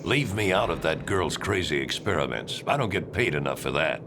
Leave me out of that girl's crazy experiments. I don't get paid enough for that.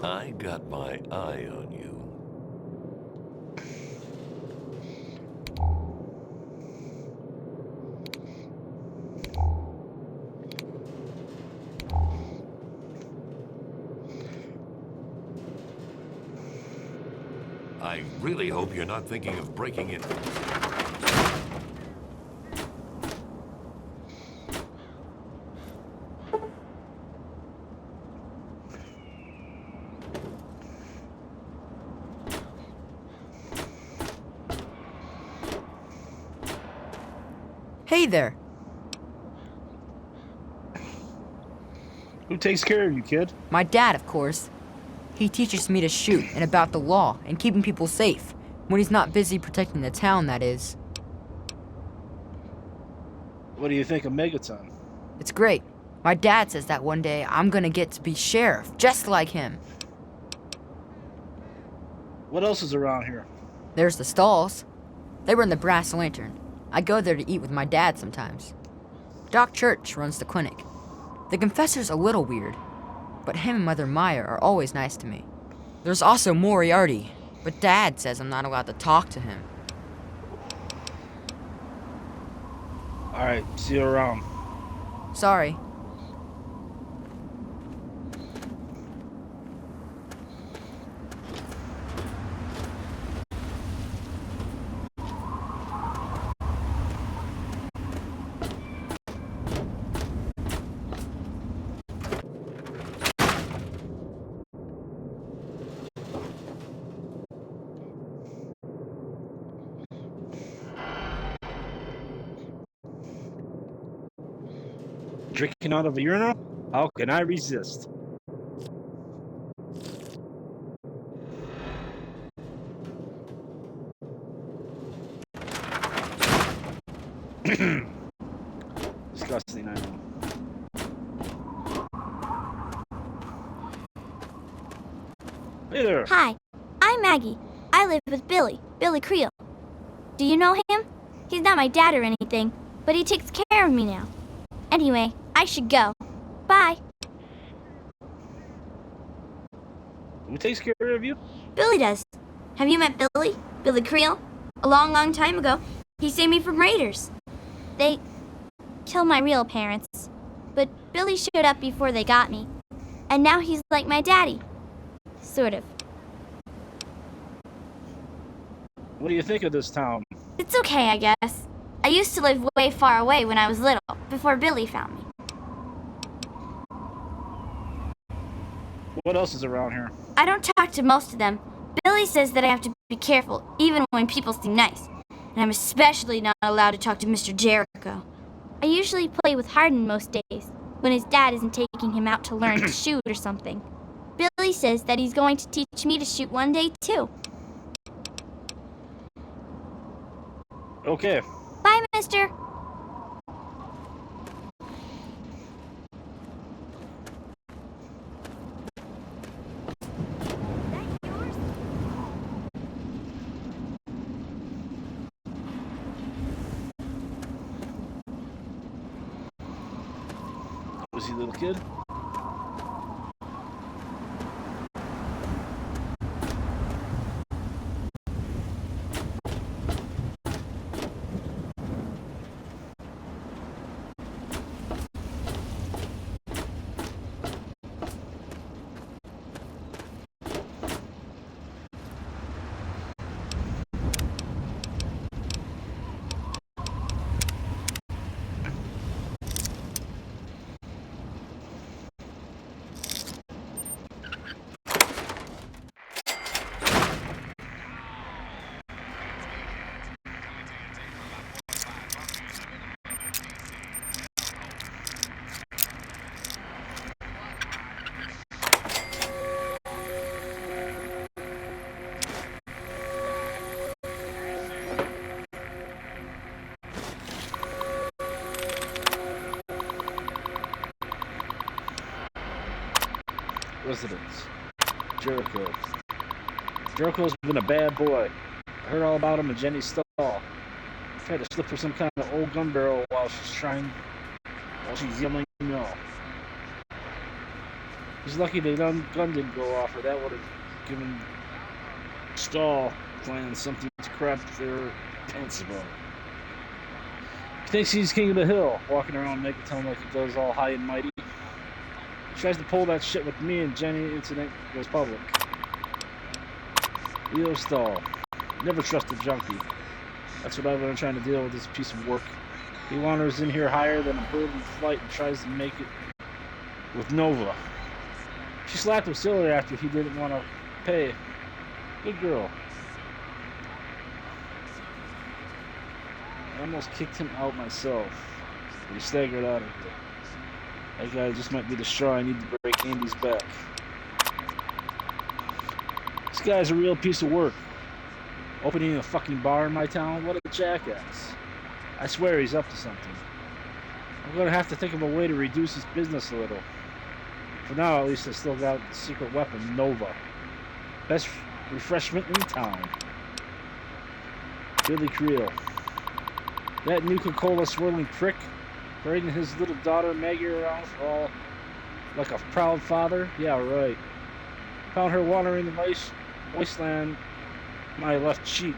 I got my eye on you. I really hope you're not thinking of breaking it. Hey there. Who takes care of you, kid? My dad, of course. He teaches me to shoot and about the law and keeping people safe. When he's not busy protecting the town, that is. What do you think of Megaton? It's great. My dad says that one day I'm gonna get to be sheriff, just like him. What else is around here? There's the stalls. They run the Brass Lantern. I go there to eat with my dad sometimes. Doc Church runs the clinic. The confessor's a little weird, but him and Mother Meyer are always nice to me. There's also Moriarty, but Dad says I'm not allowed to talk to him. Alright, see you around. Sorry. Drinking out of a urinal? How can I resist? Disgusting, I know. Hey there. Hi, I'm Maggie. I live with Billy Creel. Do you know him? He's not my dad or anything, but he takes care of me now. Anyway, I should go. Bye. Who takes care of you? Billy does. Have you met Billy? Billy Creel? A long, long time ago. He saved me from raiders. They killed my real parents, but Billy showed up before they got me. And now he's like my daddy. Sort of. What do you think of this town? It's okay, I guess. I used to live way far away when I was little, before Billy found me. What else is around here? I don't talk to most of them. Billy says that I have to be careful, even when people seem nice. And I'm especially not allowed to talk to Mr. Jericho. I usually play with Hardin most days, when his dad isn't taking him out to learn to shoot or something. Billy says that he's going to teach me to shoot one day, too. Okay. Bye, mister. Was he a little kid? Residence. Jericho. Jericho's been a bad boy. I heard all about him in Jenny's stall. Tried to slip her some kind of old gun barrel while she's yelling no. He's lucky the gun didn't go off, or that would have given Stall clan something to crap their pants about. He thinks he's king of the hill, walking around Megaton like he does all high and mighty. He tries to pull that shit with me, and Jenny incident goes public. Leo Stall. Never trust a junkie. That's what I've been trying to deal with this piece of work. He wanders in here higher than a bird in flight and tries to make it with Nova. She slapped him silly after he didn't want to pay. Good girl. I almost kicked him out myself, but he staggered out of it. That guy just might be the straw I need to break Andy's back. This guy's a real piece of work. Opening a fucking bar in my town? What a jackass. I swear he's up to something. I'm gonna have to think of a way to reduce his business a little. For now, at least I still got the secret weapon, Nova. Best refreshment in town. Billy Creel. That Nuka-Cola swirling prick, parading his little daughter Maggie around for all like a proud father? Yeah, right. Found her wandering the wasteland my left cheek.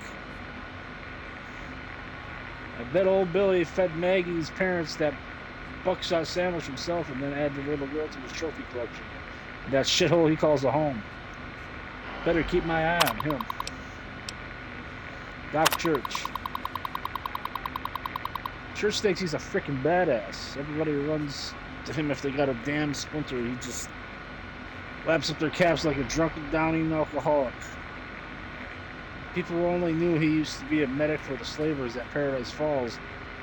I bet old Billy fed Maggie's parents that buckshot sandwich himself and then added the little girl to his trophy collection. That shithole he calls a home. Better keep my eye on him. Doc Church. Church thinks he's a freaking badass. Everybody runs to him if they got a damn splinter. He just laps up their caps like a drunken downing alcoholic. People who only knew he used to be a medic for the slavers at Paradise Falls,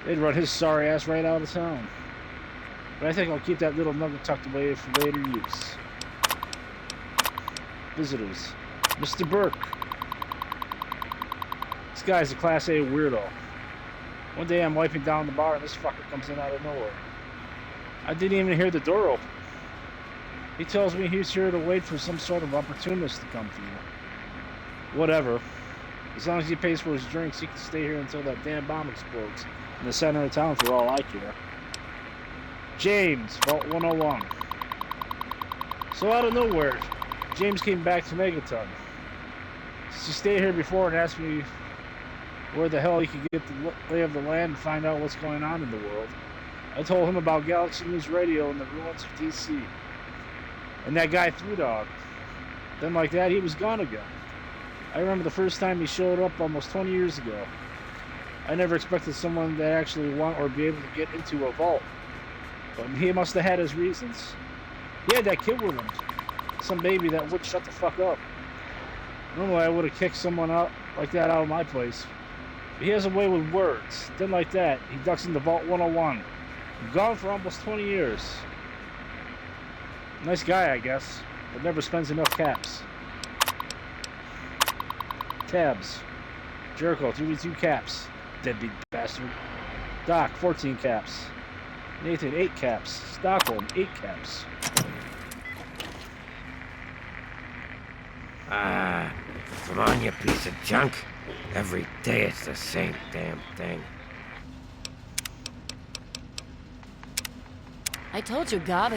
they'd run his sorry ass right out of town. But I think I'll keep that little nugget tucked away for later use. Visitors. Mr. Burke. This guy's a Class A weirdo. One day I'm wiping down the bar and this fucker comes in out of nowhere. I didn't even hear the door open. He tells me he's here to wait for some sort of opportunist to come through. Whatever. As long as he pays for his drinks, he can stay here until that damn bomb explodes in the center of town for all I care. James, Vault 101. So out of nowhere, James came back to Megaton. He stayed here before and asked me where the hell he could get the lay of the land and find out what's going on in the world. I told him about Galaxy News Radio and the ruins of DC. And that guy Three Dog. Then like that, he was gone again. I remember the first time he showed up almost 20 years ago. I never expected someone to actually want or be able to get into a vault. But he must have had his reasons. He had that kid with him. Some baby that would shut the fuck up. Normally I would have kicked someone out like that out of my place. But he has a way with words. Then like that, he ducks into Vault 101. Gone for almost 20 years. Nice guy, I guess, but never spends enough caps. Tabs. Jericho, 32 caps. Deadbeat bastard. Doc, 14 caps. Nathan, 8 caps. Stockholm, 8 caps. Come on, you piece of junk. Every day it's the same damn thing. I told you, Gob.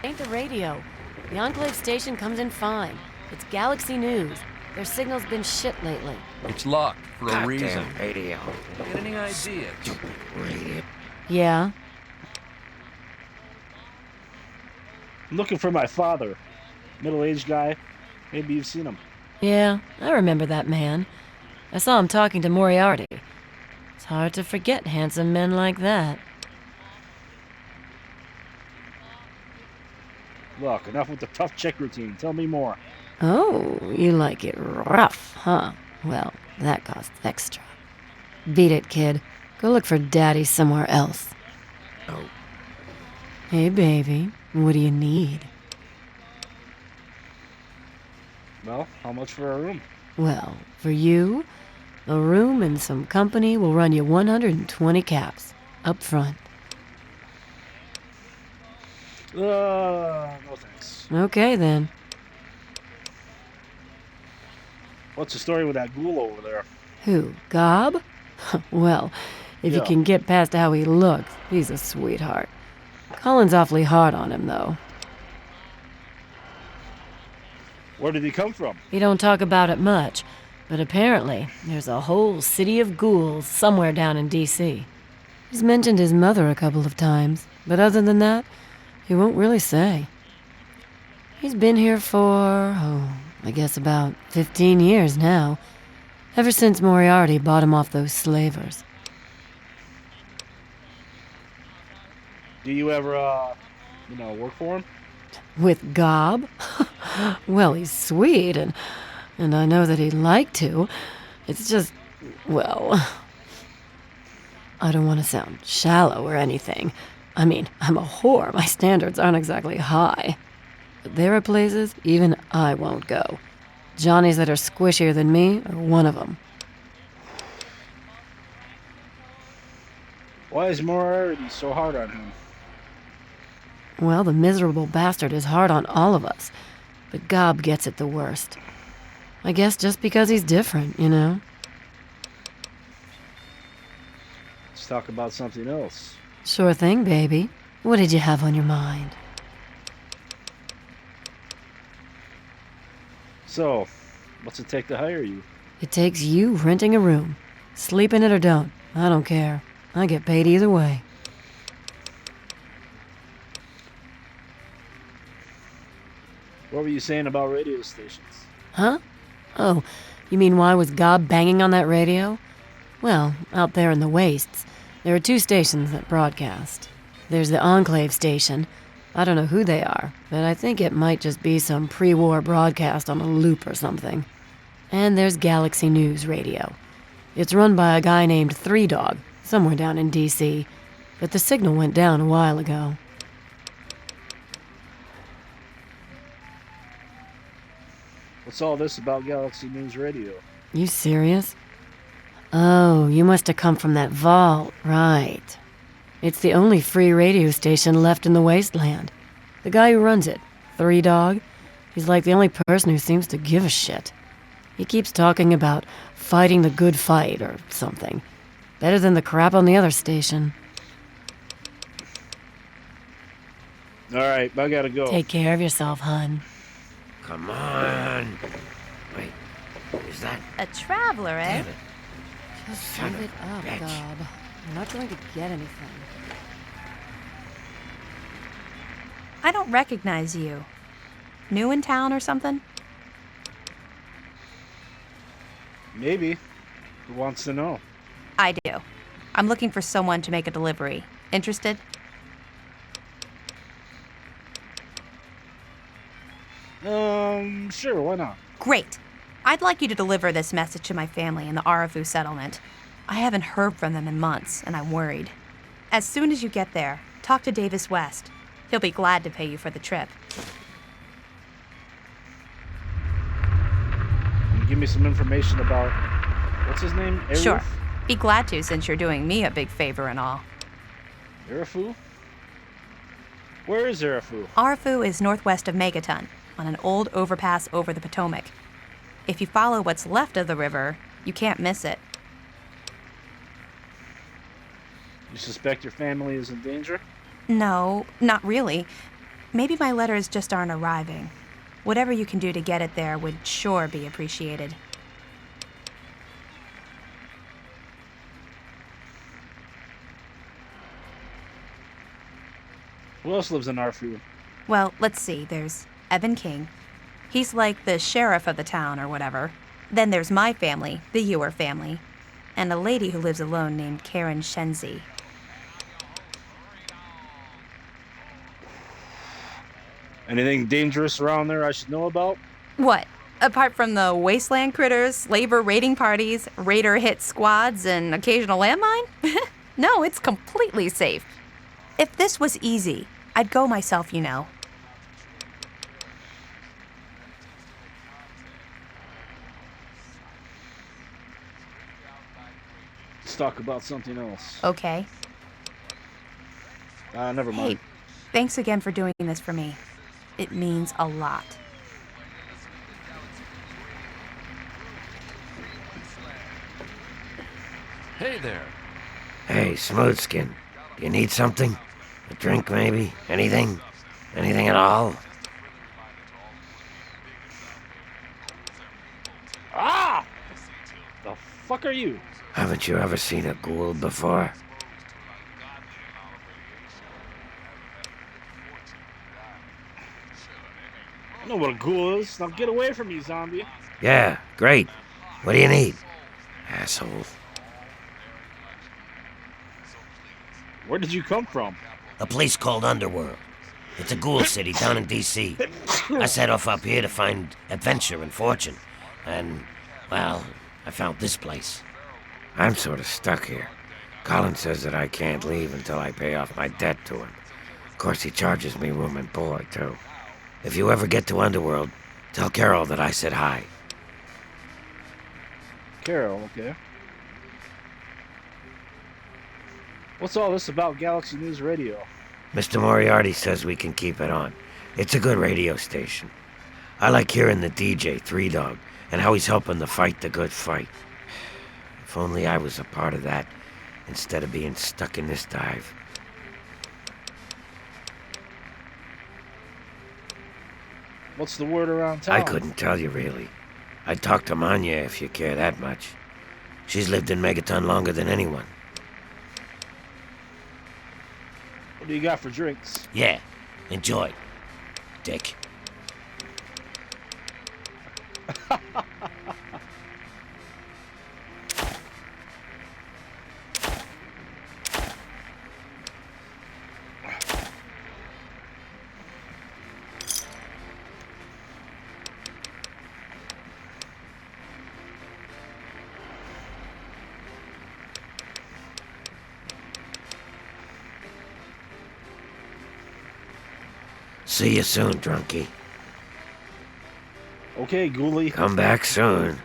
Ain't the radio. The Enclave station comes in fine. It's Galaxy News. Their signal's been shit lately. It's locked for a Goddamn reason. radio. Get any ideas? Radio. Yeah? I'm looking for my father. Middle-aged guy. Maybe you've seen him. Yeah, I remember that man. I saw him talking to Moriarty. It's hard to forget handsome men like that. Look, enough with the tough chick routine. Tell me more. Oh, you like it rough, huh? Well, that costs extra. Beat it, kid. Go look for Daddy somewhere else. Oh. Hey, baby, what do you need? Well, how much for a room? Well, for you, a room and some company will run you 120 caps, up front. No thanks. Okay, then. What's the story with that ghoul over there? Who, Gob? Well, if you Yeah. can get past how he looks, he's a sweetheart. Colin's awfully hard on him, though. Where did he come from? He don't talk about it much, but apparently there's a whole city of ghouls somewhere down in D.C. He's mentioned his mother a couple of times, but other than that, he won't really say. He's been here for, I guess about 15 years now, ever since Moriarty bought him off those slavers. Do you ever, work for him? With Gob? Well, he's sweet, and I know that he'd like to. It's just, well, I don't want to sound shallow or anything. I mean, I'm a whore. My standards aren't exactly high. But there are places even I won't go. Johnnies that are squishier than me are one of them. Why is Moriarty so hard on him? Well, the miserable bastard is hard on all of us, but Gob gets it the worst. I guess just because he's different, you know? Let's talk about something else. Sure thing, baby. What did you have on your mind? So, what's it take to hire you? It takes you renting a room. Sleep in it or don't. I don't care. I get paid either way. What were you saying about radio stations? Huh? Oh, you mean why was Gob banging on that radio? Well, out there in the wastes, there are 2 stations that broadcast. There's the Enclave station. I don't know who they are, but I think it might just be some pre-war broadcast on a loop or something. And there's Galaxy News Radio. It's run by a guy named Three Dog, somewhere down in D.C., but the signal went down a while ago. What's all this about Galaxy News Radio? You serious? Oh, you must have come from that vault, right. It's the only free radio station left in the wasteland. The guy who runs it, Three Dog, he's like the only person who seems to give a shit. He keeps talking about fighting the good fight or something. Better than the crap on the other station. Alright, I gotta go. Take care of yourself, hun. Come on. Wait, is that... A traveler, eh? Damn it. Just Son give of it a up, bitch. Gob. I'm not trying to get anything. I don't recognize you. New in town or something? Maybe. Who wants to know? I do. I'm looking for someone to make a delivery. Interested? Sure, why not? Great. I'd like you to deliver this message to my family in the Arafu settlement. I haven't heard from them in months, and I'm worried. As soon as you get there, talk to Davis West. He'll be glad to pay you for the trip. Can you give me some information about what's his name? Arif? Sure. Be glad to, since you're doing me a big favor and all. Arafu? Where is Arafu? Arafu is northwest of Megaton, on an old overpass over the Potomac. If you follow what's left of the river, you can't miss it. You suspect your family is in danger? No, not really. Maybe my letters just aren't arriving. Whatever you can do to get it there would sure be appreciated. Who else lives in Arafu? Well, let's see. There's Evan King. He's like the sheriff of the town or whatever. Then there's my family, the Ewer family, and a lady who lives alone named Karen Shenzi. Anything dangerous around there I should know about? What? Apart from the wasteland critters, labor raiding parties, raider hit squads, and occasional landmine? No, it's completely safe. If this was easy, I'd go myself, you know. Let's talk about something else. Okay. Never Hey, mind. thanks again for doing this for me. It means a lot. Hey there. Hey, Smoothskin. You need something? A drink, maybe? Anything? Anything at all? Ah! The fuck are you? Haven't you ever seen a ghoul before? I know what a ghoul is. Now get away from me, zombie. Yeah, great. What do you need? Asshole. Where did you come from? A place called Underworld. It's a ghoul city down in D.C. I set off up here to find adventure and fortune. And, well, I found this place. I'm sort of stuck here. Colin says that I can't leave until I pay off my debt to him. Of course, he charges me room and board, too. If you ever get to Underworld, tell Carol that I said hi. Carol, okay. What's all this about Galaxy News Radio? Mr. Moriarty says we can keep it on. It's a good radio station. I like hearing the DJ, Three Dog, and how he's helping to fight the good fight. If only I was a part of that, instead of being stuck in this dive. What's the word around town? I couldn't tell you, really. I'd talk to Manya if you care that much. She's lived in Megaton longer than anyone. What do you got for drinks? Yeah, enjoy, dick. See you soon, drunkie. Okay, ghoulie. Come back soon.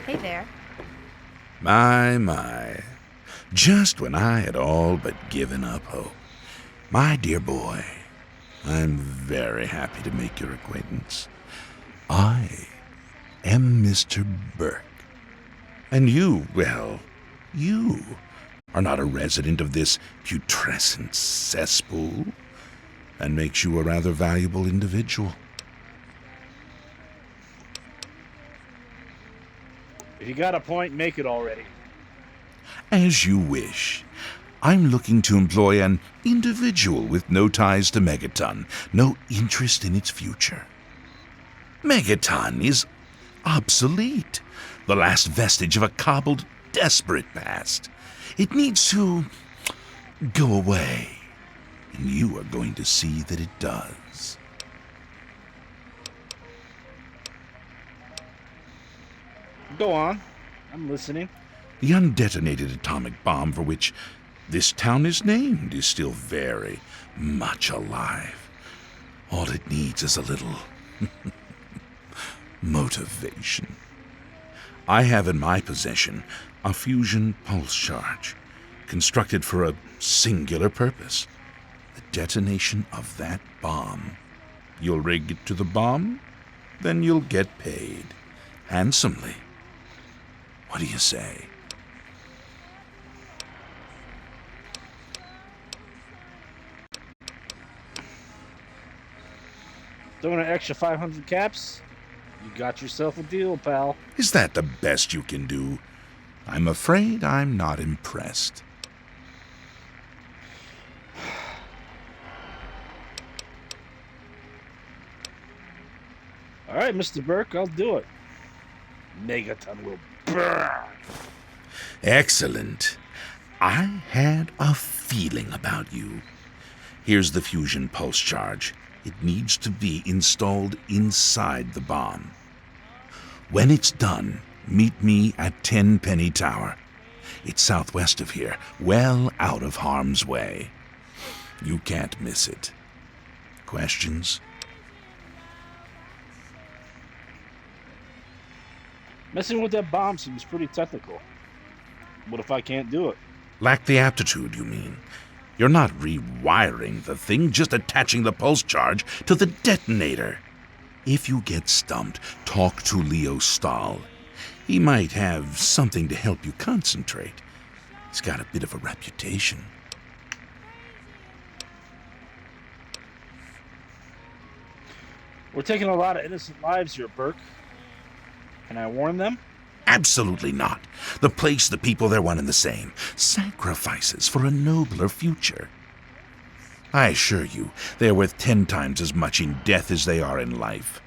Hey there. My. Just when I had all but given up hope. My dear boy, I'm very happy to make your acquaintance. I am Mr. Burke. And you, well, you are not a resident of this putrescent cesspool, and makes you a rather valuable individual. If you got a point, make it already. As you wish. I'm looking to employ an individual with no ties to Megaton, no interest in its future. Megaton is obsolete, the last vestige of a cobbled, desperate past. It needs to go away, and you are going to see that it does. Go on. I'm listening. The undetonated atomic bomb for which this town is named is still very much alive. All it needs is a little motivation. I have in my possession a fusion pulse charge, constructed for a singular purpose: the detonation of that bomb. You'll rig it to the bomb, then you'll get paid handsomely. What do you say? Throwing an extra 500 caps? You got yourself a deal, pal. Is that the best you can do? I'm afraid I'm not impressed. All right, Mr. Burke, I'll do it. Megaton will burn. Excellent. I had a feeling about you. Here's the fusion pulse charge. It needs to be installed inside the bomb. When it's done, meet me at Tenpenny Tower. It's southwest of here, well out of harm's way. You can't miss it. Questions? Messing with that bomb seems pretty technical. What if I can't do it? Lack the aptitude, you mean? You're not rewiring the thing, just attaching the pulse charge to the detonator. If you get stumped, talk to Leo Stahl. He might have something to help you concentrate. He's got a bit of a reputation. We're taking a lot of innocent lives here, Burke. Can I warn them? Absolutely not. The place, the people, they're one and the same. Sacrifices for a nobler future. I assure you, they're worth 10 times as much in death as they are in life.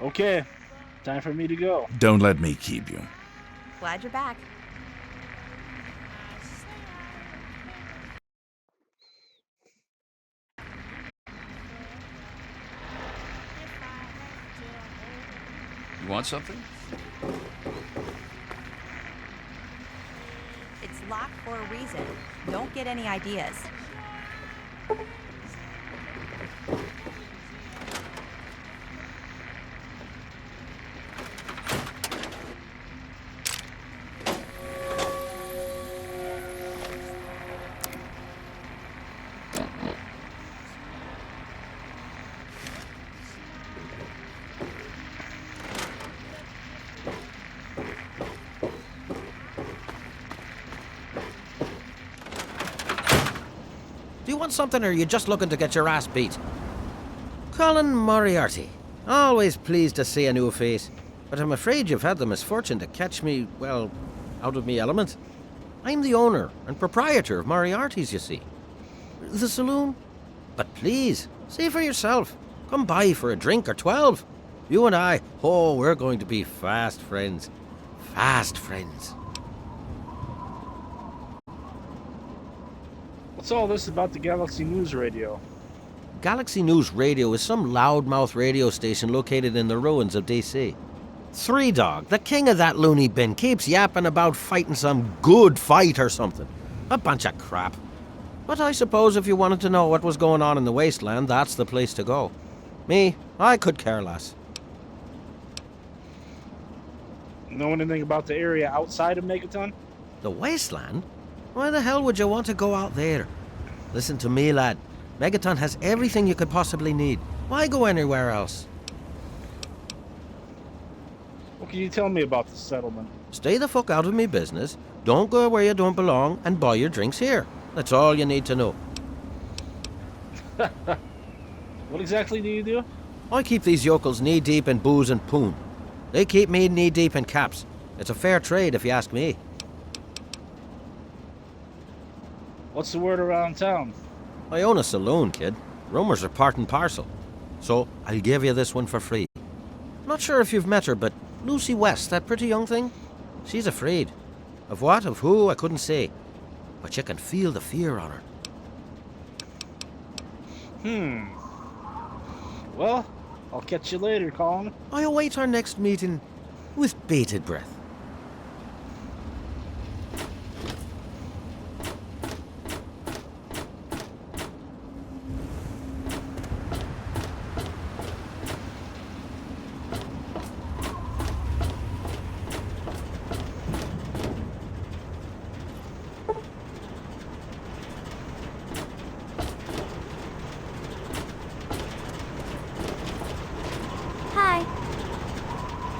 Okay, time for me to go. Don't let me keep you. Glad you're back. You want something? It's locked for a reason. Don't get any ideas. Do you want something, or are you just looking to get your ass beat? Colin Moriarty. Always pleased to see a new face. But I'm afraid you've had the misfortune to catch me, well, out of me element. I'm the owner and proprietor of Moriarty's, you see. The saloon? But please, see for yourself. Come by for a drink or 12. You and I, oh, we're going to be fast friends. Fast friends. What's all this about the Galaxy News Radio? Galaxy News Radio is some loudmouth radio station located in the ruins of DC. Three Dog, the king of that loony bin, keeps yapping about fighting some good fight or something. A bunch of crap. But I suppose if you wanted to know what was going on in the wasteland, that's the place to go. Me, I could care less. Know anything about the area outside of Megaton? The wasteland? Why the hell would you want to go out there? Listen to me, lad. Megaton has everything you could possibly need. Why go anywhere else? What can you tell me about the settlement? Stay the fuck out of me business, don't go where you don't belong, and buy your drinks here. That's all you need to know. What exactly do you do? I keep these yokels knee-deep in booze and poon. They keep me knee-deep in caps. It's a fair trade, if you ask me. What's the word around town? I own a saloon, kid. Rumors are part and parcel. So, I'll give you this one for free. Not sure if you've met her, but Lucy West, that pretty young thing? She's afraid. Of what, of who, I couldn't say. But you can feel the fear on her. Well, I'll catch you later, Colin. I await our next meeting with bated breath. Hi.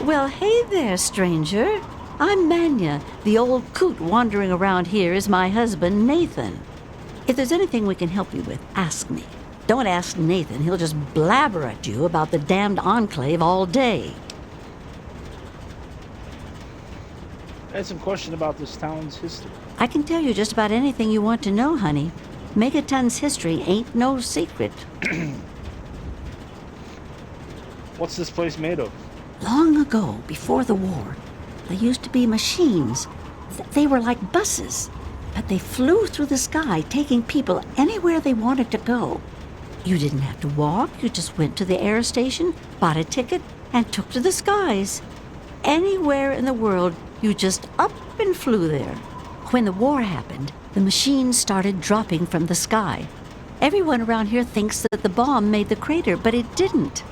Well, hey there, stranger. I'm Manya. The old coot wandering around here is my husband, Nathan. If there's anything we can help you with, ask me. Don't ask Nathan. He'll just blabber at you about the damned Enclave all day. I had some question about this town's history. I can tell you just about anything you want to know, honey. Megaton's history ain't no secret. What's this place made of? Long ago, before the war, there used to be machines. They were like buses, but they flew through the sky, taking people anywhere they wanted to go. You didn't have to walk, you just went to the air station, bought a ticket, and took to the skies. Anywhere in the world, you just up and flew there. When the war happened, the machines started dropping from the sky. Everyone around here thinks that the bomb made the crater, but it didn't.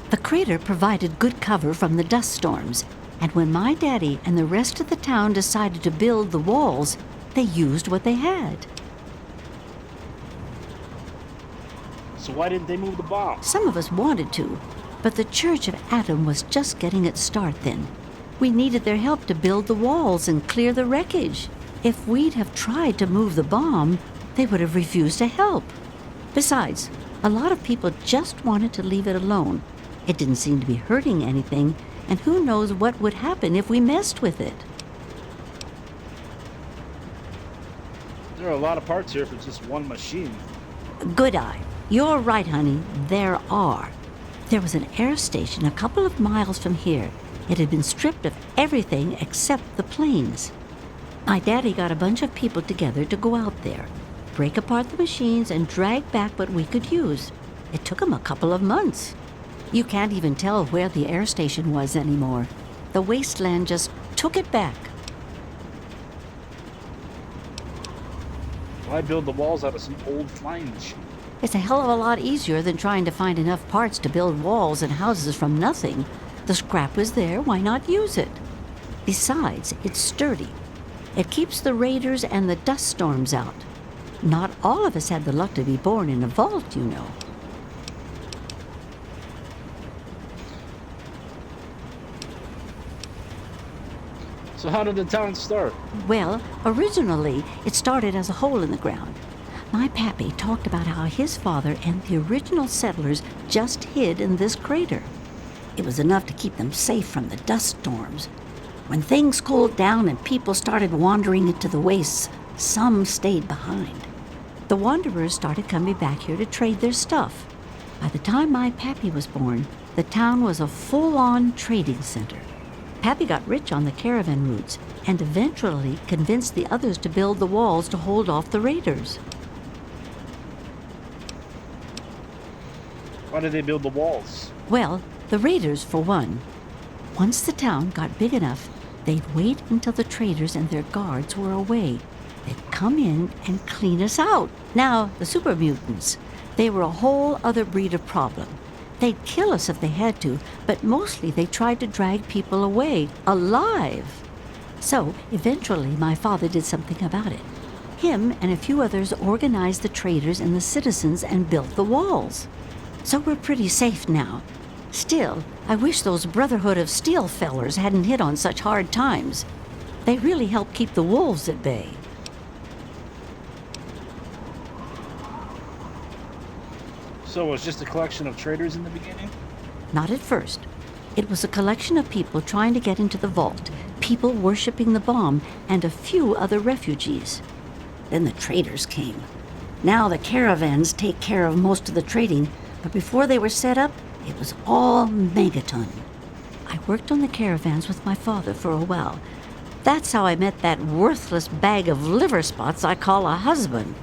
The crater provided good cover from the dust storms, and when my daddy and the rest of the town decided to build the walls, they used what they had. So why didn't they move the bomb? Some of us wanted to, but the Church of Adam was just getting its start then. We needed their help to build the walls and clear the wreckage. If we'd have tried to move the bomb, they would have refused to help. Besides, a lot of people just wanted to leave it alone. It didn't seem to be hurting anything, and who knows what would happen if we messed with it. There are a lot of parts here for just one machine. Good eye. You're right, honey. There are. There was an air station a couple of miles from here. It had been stripped of everything except the planes. My daddy got a bunch of people together to go out there, break apart the machines, and drag back what we could use. It took him a couple of months. You can't even tell where the air station was anymore. The wasteland just took it back. Why build the walls out of some old flying machine? It's a hell of a lot easier than trying to find enough parts to build walls and houses from nothing. The scrap was there, why not use it? Besides, it's sturdy. It keeps the raiders and the dust storms out. Not all of us had the luck to be born in a vault, you know. So how did the town start? Well, originally, it started as a hole in the ground. My pappy talked about how his father and the original settlers just hid in this crater. It was enough to keep them safe from the dust storms. When things cooled down and people started wandering into the wastes, some stayed behind. The wanderers started coming back here to trade their stuff. By the time my pappy was born, the town was a full-on trading center. Pappy got rich on the caravan routes and eventually convinced the others to build the walls to hold off the raiders. Why did they build the walls? Well, the raiders, for one. Once the town got big enough, they'd wait until the traders and their guards were away. They'd come in and clean us out. Now, the super mutants, they were a whole other breed of problem. They'd kill us if they had to, but mostly they tried to drag people away, alive. So, eventually, my father did something about it. Him and a few others organized the traders and the citizens and built the walls. So we're pretty safe now. Still, I wish those Brotherhood of Steel fellers hadn't hit on such hard times. They really helped keep the wolves at bay. So it was just a collection of traders in the beginning? Not at first. It was a collection of people trying to get into the vault, people worshipping the bomb, and a few other refugees. Then the traders came. Now the caravans take care of most of the trading, but before they were set up, it was all Megaton. I worked on the caravans with my father for a while. That's how I met that worthless bag of liver spots I call a husband.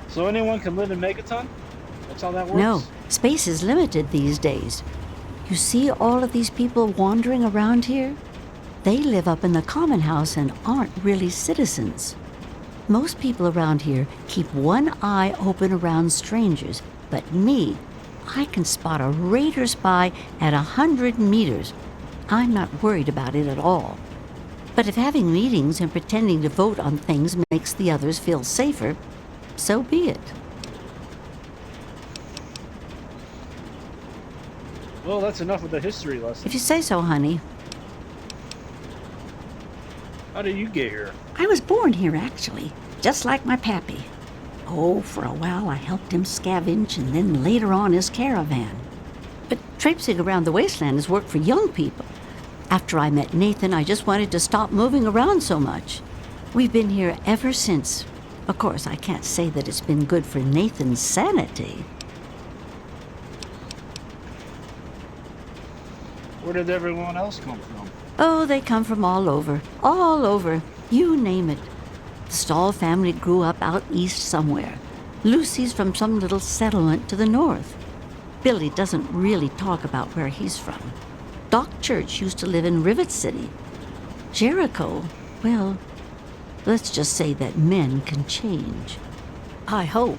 So anyone can live in Megaton? That's how that works? No, space is limited these days. You see all of these people wandering around here? They live up in the common house and aren't really citizens. Most people around here keep one eye open around strangers, but me, I can spot a raider spy at 100 meters. I'm not worried about it at all. But if having meetings and pretending to vote on things makes the others feel safer, so be it. Well, that's enough of the history lesson. If you say so, honey. How did you get here? I was born here, actually, just like my pappy. Oh, for a while I helped him scavenge and then later on his caravan. But traipsing around the wasteland is work for young people. After I met Nathan, I just wanted to stop moving around so much. We've been here ever since. Of course, I can't say that it's been good for Nathan's sanity. Where did everyone else come from? Oh, they come from all over. All over. You name it. The Stahl family grew up out east somewhere. Lucy's from some little settlement to the north. Billy doesn't really talk about where he's from. Doc Church used to live in Rivet City. Jericho, well, let's just say that men can change. I hope.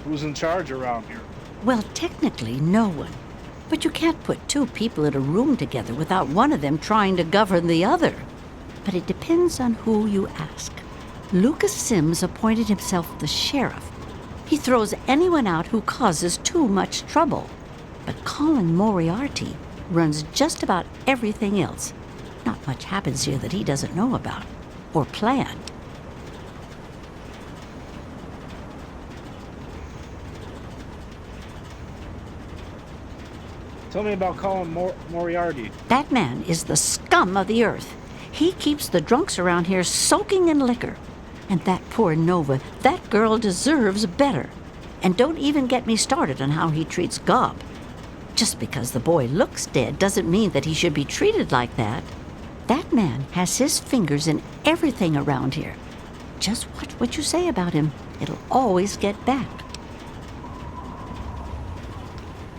Who's in charge around here? Well, technically, no one. But you can't put two people in a room together without one of them trying to govern the other. But it depends on who you ask. Lucas Sims appointed himself the sheriff. He throws anyone out who causes too much trouble. But Colin Moriarty runs just about everything else. Not much happens here that he doesn't know about or plan. Tell me about Colin Moriarty. That man is the scum of the earth. He keeps the drunks around here soaking in liquor. And that poor Nova, that girl deserves better. And don't even get me started on how he treats Gob. Just because the boy looks dead doesn't mean that he should be treated like that. That man has his fingers in everything around here. Just watch what you say about him. It'll always get back.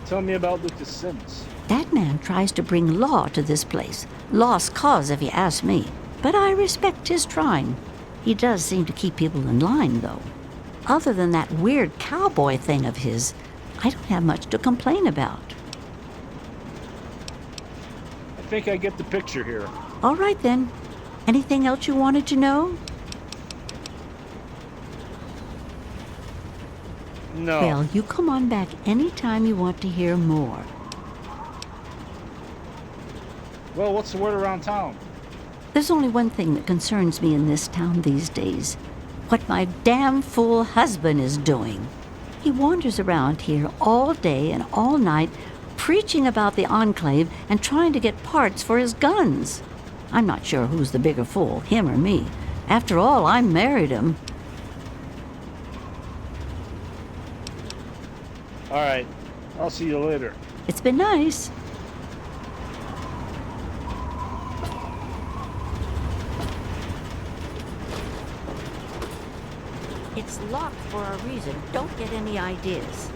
Tell me about Lucas Sims. That man tries to bring law to this place. Lost cause, if you ask me. But I respect his trying. He does seem to keep people in line, though. Other than that weird cowboy thing of his, I don't have much to complain about. I think I get the picture here. All right, then. Anything else you wanted to know? No. Well, you come on back anytime you want to hear more. Well, what's the word around town? There's only one thing that concerns me in this town these days. What my damn fool husband is doing. He wanders around here all day and all night, preaching about the Enclave and trying to get parts for his guns. I'm not sure who's the bigger fool, him or me. After all, I married him. All right. I'll see you later. It's been nice. It's locked for a reason. Don't get any ideas.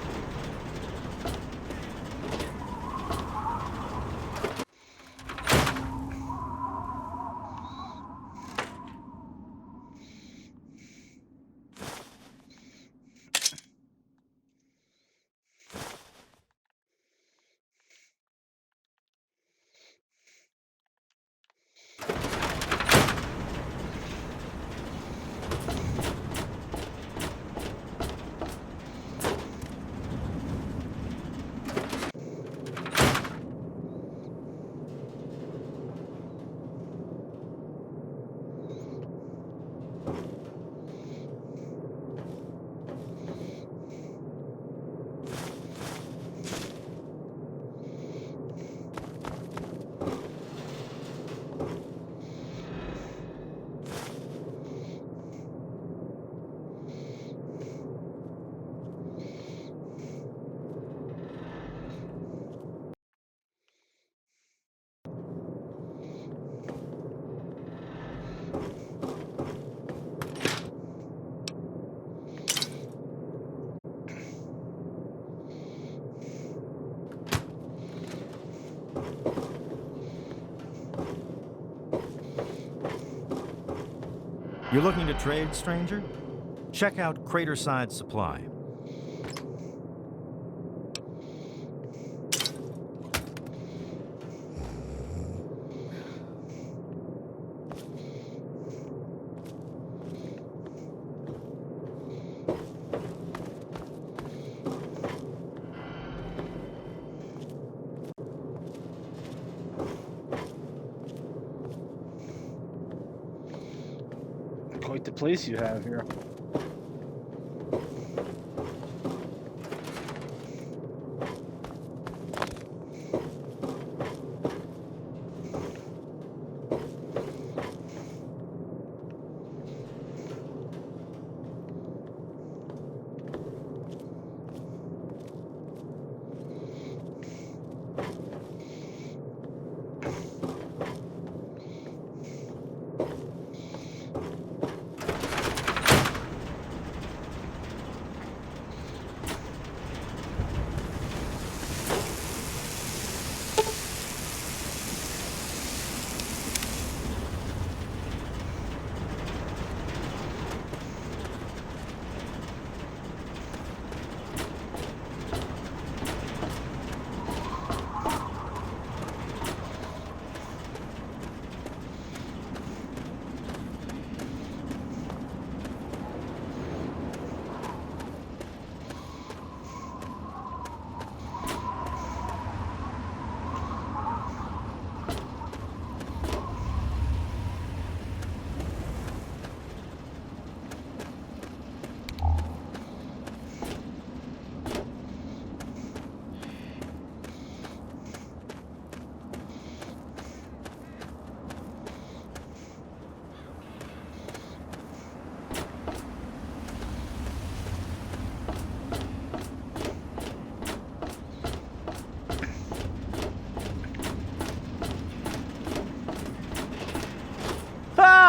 You're looking to trade, stranger? Check out Craterside Supply. Quite the place you have here.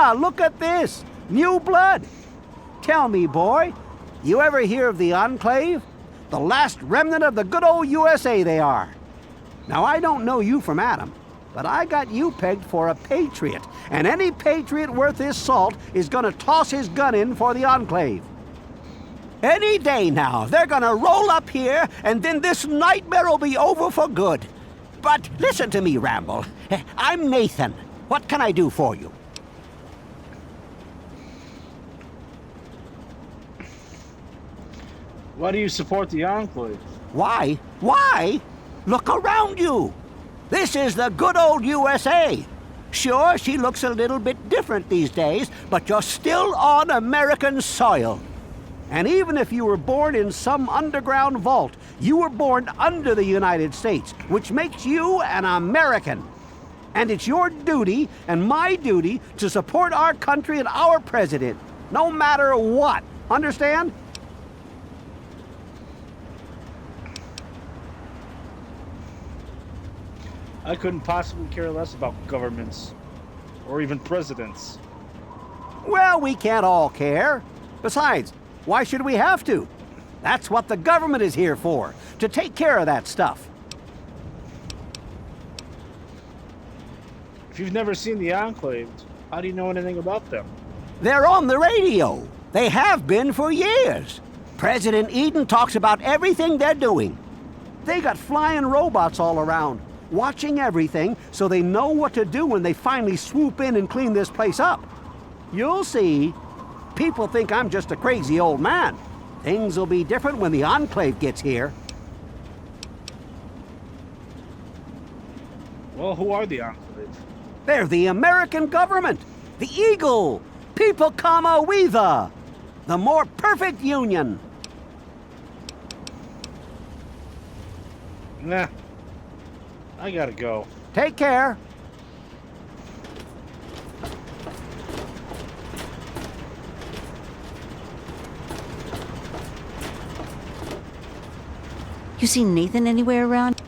Ah, look at this! New blood! Tell me, boy, you ever hear of the Enclave? The last remnant of the good old USA they are. Now, I don't know you from Adam, but I got you pegged for a patriot, and any patriot worth his salt is gonna toss his gun in for the Enclave. Any day now, they're gonna roll up here, and then this nightmare will be over for good. But listen to me, Ramble. I'm Nathan. What can I do for you? Why do you support the Enclave? Why? Why? Look around you. This is the good old USA. Sure, she looks a little bit different these days, but you're still on American soil. And even if you were born in some underground vault, you were born under the United States, which makes you an American. And it's your duty and my duty to support our country and our president, no matter what. Understand? I couldn't possibly care less about governments, or even presidents. Well, we can't all care. Besides, why should we have to? That's what the government is here for, to take care of that stuff. If you've never seen the Enclave, how do you know anything about them? They're on the radio. They have been for years. President Eden talks about everything they're doing. They got flying robots all around, watching everything so they know what to do when they finally swoop in and clean this place up. You'll see. People think I'm just a crazy old man. Things will be different when the Enclave gets here. Well, who are the Enclave? They're the American government, the Eagle, People Comma Weeva, the more perfect union. Nah, I gotta go. Take care. You seen Nathan anywhere around?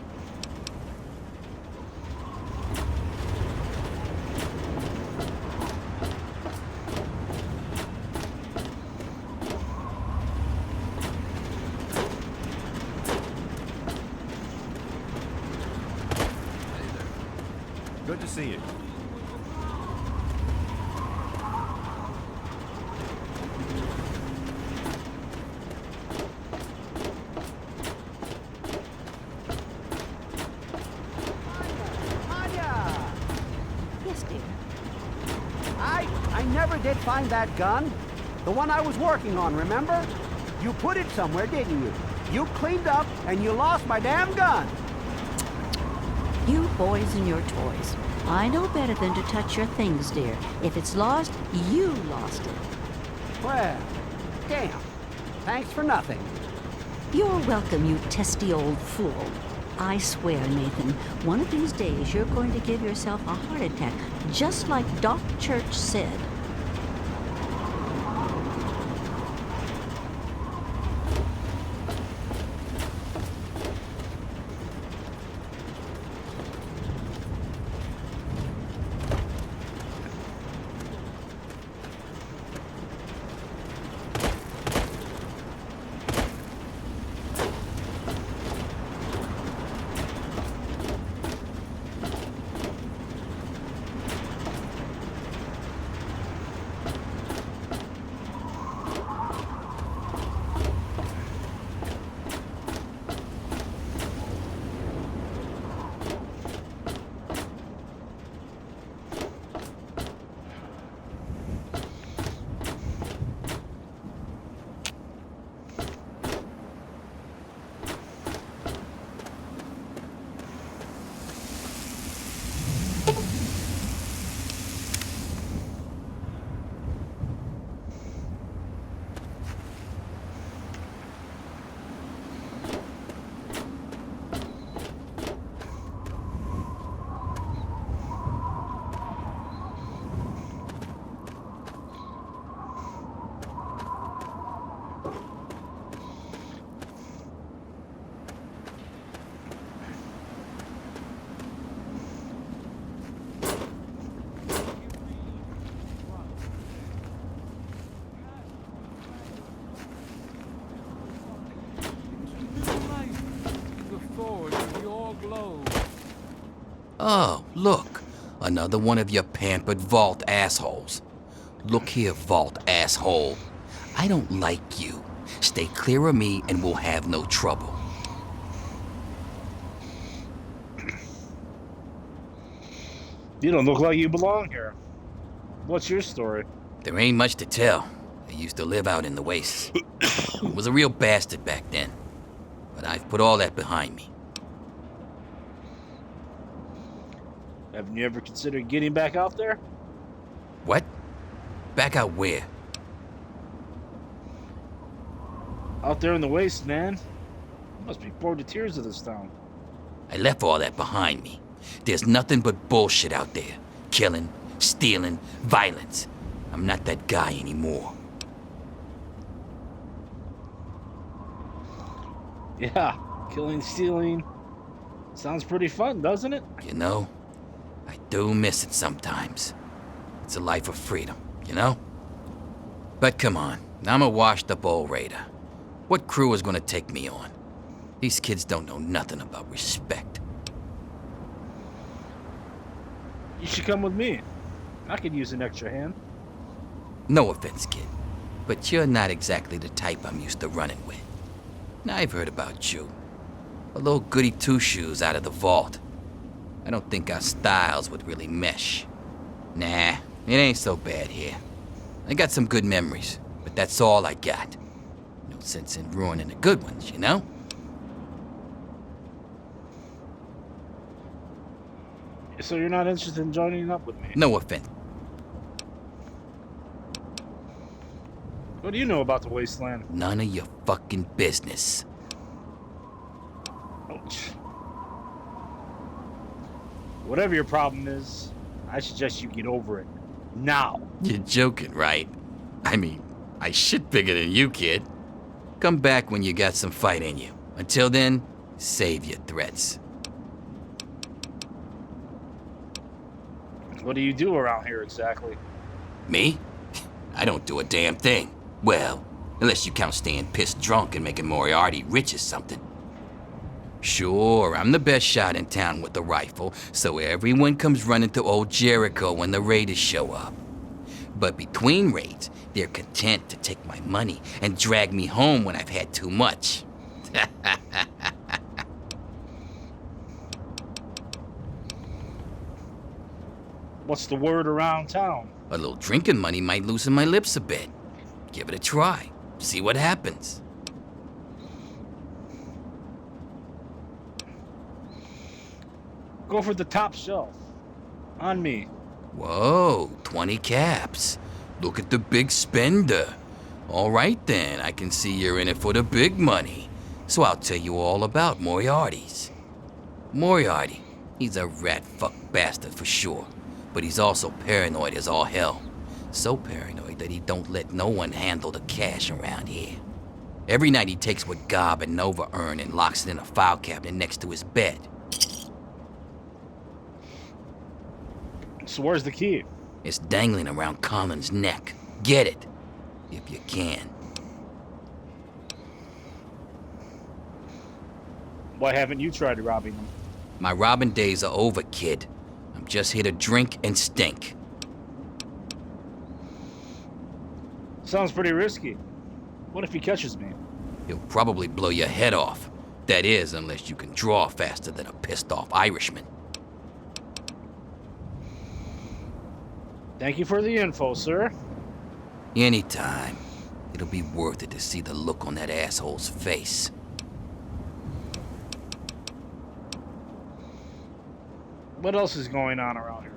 Good to see you. I never did find that gun. The one I was working on, remember? You put it somewhere, didn't you? You cleaned up and you lost my damn gun. You boys and your toys. I know better than to touch your things, dear. If it's lost, you lost it. Well, damn. Thanks for nothing. You're welcome, you testy old fool. I swear, Nathan, one of these days you're going to give yourself a heart attack, just like Doc Church said. Oh, look. Another one of your pampered vault assholes. Look here, vault asshole. I don't like you. Stay clear of me and we'll have no trouble. You don't look like you belong here. What's your story? There ain't much to tell. I used to live out in the wastes. Was a real bastard back then. But I've put all that behind me. Haven't you ever considered getting back out there? What? Back out where? Out there in the waste, man. You must be bored to tears of this town. I left all that behind me. There's nothing but bullshit out there. Killing, stealing, violence. I'm not that guy anymore. Yeah, killing, stealing. Sounds pretty fun, doesn't it? You know, I do miss it sometimes. It's a life of freedom, you know? But come on, I'm a washed-up old raider. What crew is gonna take me on? These kids don't know nothing about respect. You should come with me. I could use an extra hand. No offense, kid, but you're not exactly the type I'm used to running with. Now I've heard about you. A little goody two-shoes out of the vault. I don't think our styles would really mesh. Nah, it ain't so bad here. I got some good memories, but that's all I got. No sense in ruining the good ones, you know? So you're not interested in joining up with me? No offense. What do you know about the wasteland? None of your fucking business. Ouch. Whatever your problem is, I suggest you get over it. Now. You're joking, right? I mean, I shit bigger than you, kid. Come back when you got some fight in you. Until then, save your threats. What do you do around here exactly? Me? I don't do a damn thing. Well, unless you count staying pissed drunk and making Moriarty rich or something. Sure, I'm the best shot in town with the rifle, so everyone comes running to old Jericho when the raiders show up. But between raids, they're content to take my money and drag me home when I've had too much. What's the word around town? A little drinking money might loosen my lips a bit. Give it a try. See what happens. Go for the top shelf. On me. Whoa, 20 caps. Look at the big spender. All right then, I can see you're in it for the big money. So I'll tell you all about Moriarty's. Moriarty, he's a rat-fuck bastard for sure. But he's also paranoid as all hell. So paranoid that he don't let no one handle the cash around here. Every night he takes what Gob and Nova earn and locks it in a file cabinet next to his bed. So where's the key? It's dangling around Colin's neck. Get it, if you can. Why haven't you tried robbing him? My robbing days are over, kid. I'm just here to drink and stink. Sounds pretty risky. What if he catches me? He'll probably blow your head off. That is, unless you can draw faster than a pissed-off Irishman. Thank you for the info, sir. Anytime. It'll be worth it to see the look on that asshole's face. What else is going on around here?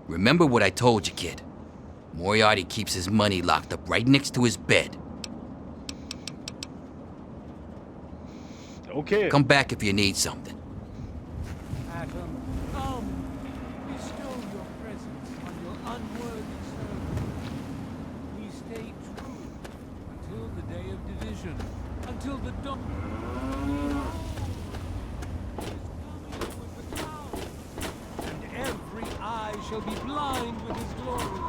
Remember what I told you, kid. Moriarty keeps his money locked up right next to his bed. Okay. Come back if you need something. Atom, come. Bestow your presence on your unworthy servant. We stay true until the day of division, until the dawn. And every eye shall be blind with his glory.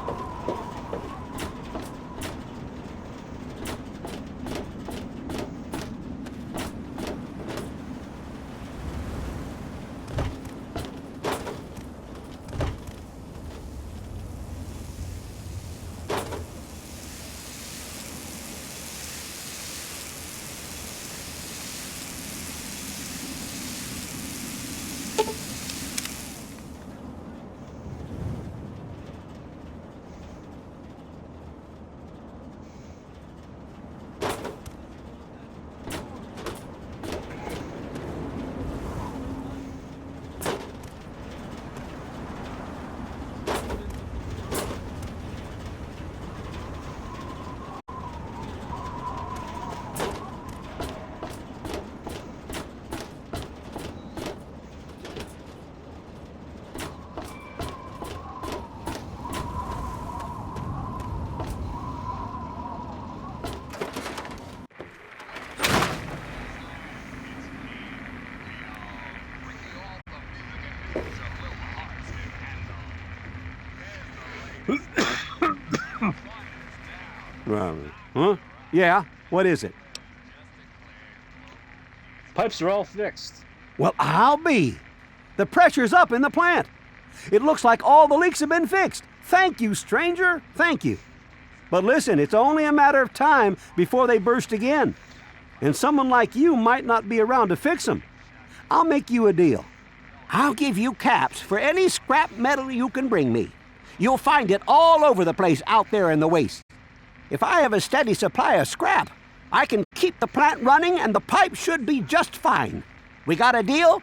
Huh? Yeah, what is it? Pipes are all fixed. Well, I'll be. The pressure's up in the plant. It looks like all the leaks have been fixed. Thank you, stranger. Thank you. But listen, it's only a matter of time before they burst again. And someone like you might not be around to fix them. I'll make you a deal. I'll give you caps for any scrap metal you can bring me. You'll find it all over the place out there in the waste. If I have a steady supply of scrap, I can keep the plant running and the pipe should be just fine. We got a deal?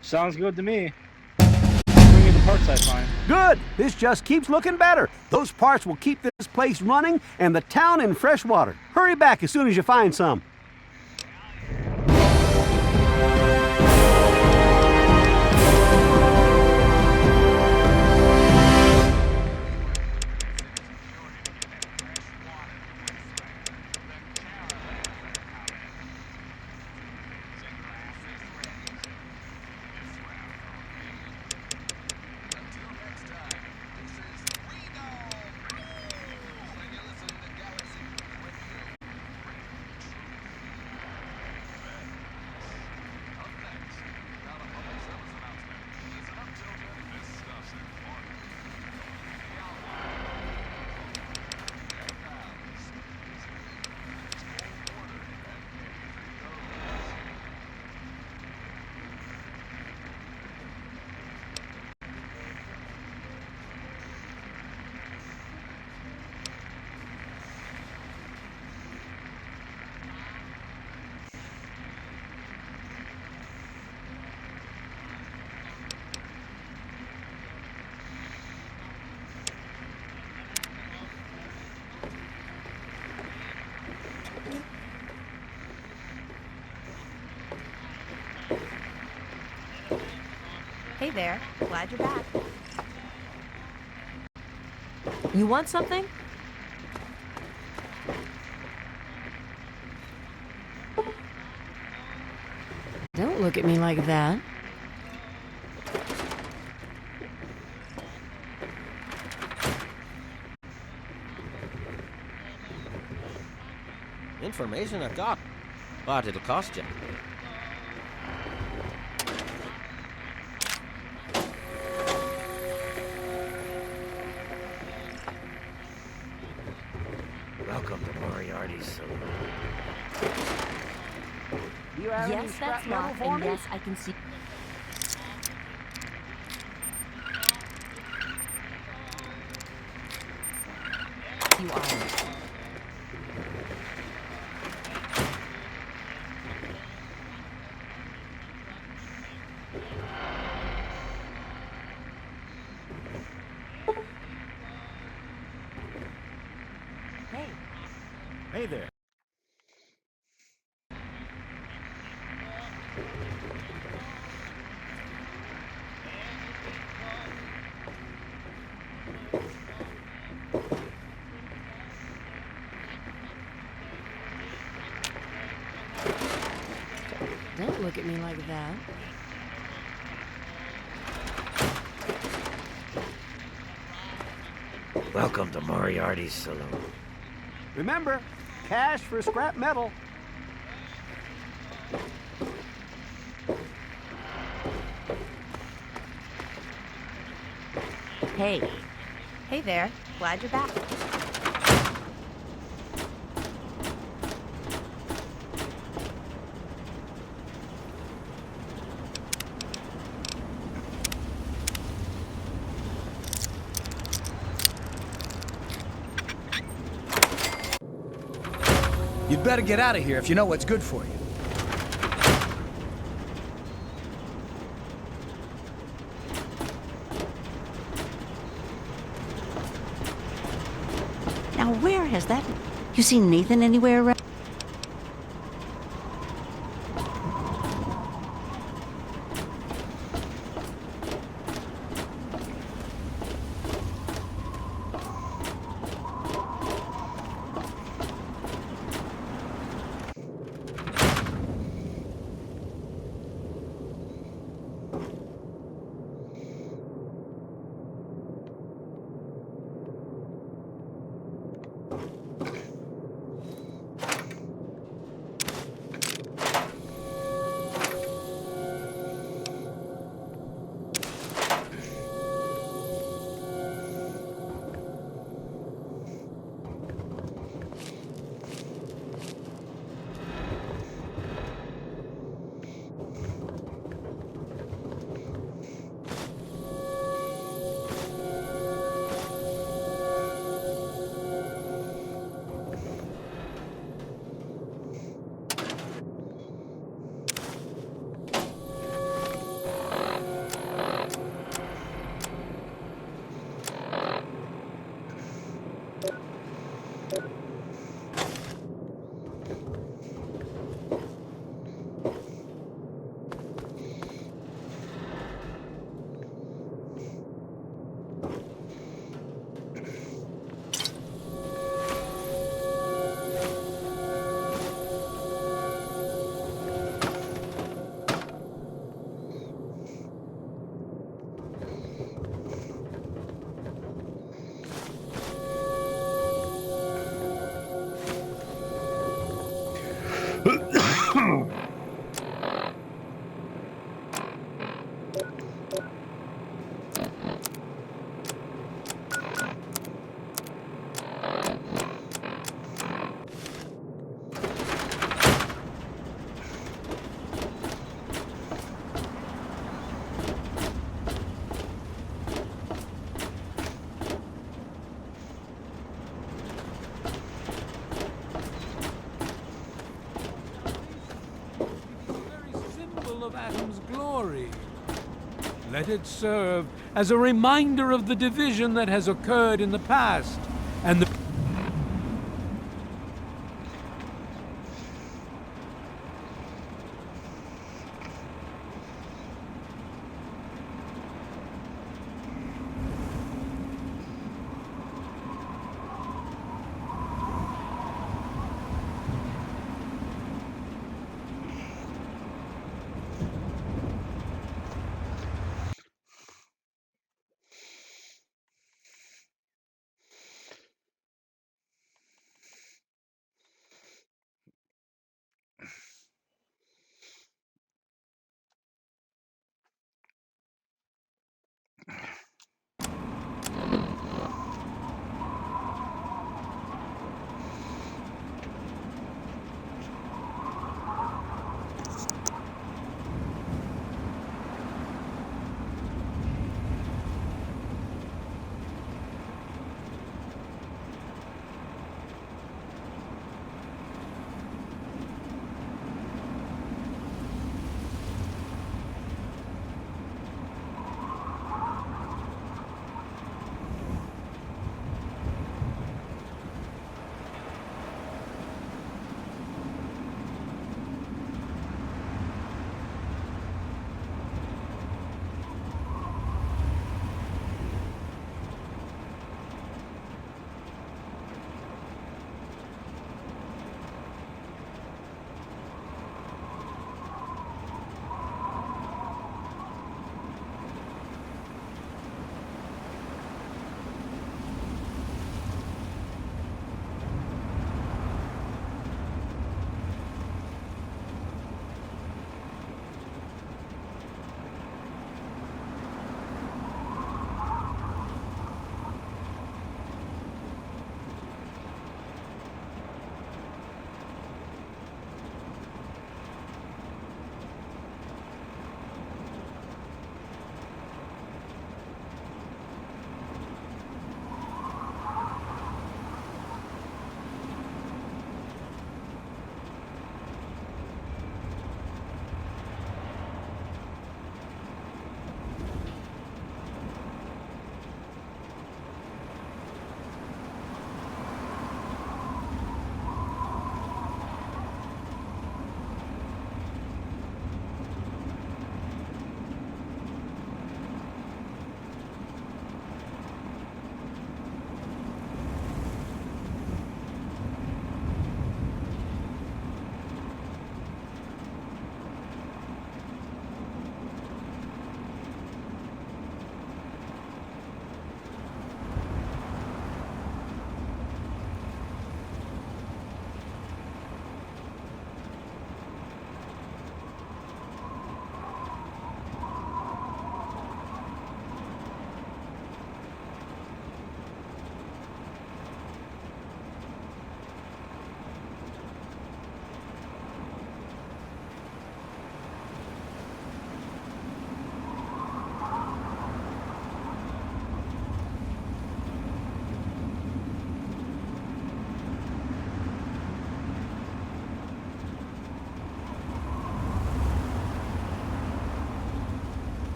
Sounds good to me. Bring me the parts I find. Good. This just keeps looking better. Those parts will keep this place running and the town in fresh water. Hurry back as soon as you find some. Hey there. Glad you're back. You want something? Don't look at me like that. Information I've got, but it'll cost you. Welcome to Moriarty's saloon. You have any Yes, scrap that's metal locked, for and me? yes, I can see. You are. Hey there. Don't look at me like that. Welcome to Moriarty's saloon. Remember, cash for scrap metal. Hey, Hey there. Glad you're back. You'd better get out of here if you know what's good for you. Now, where has that... You seen Nathan anywhere around? Let it serve as a reminder of the division that has occurred in the past, and the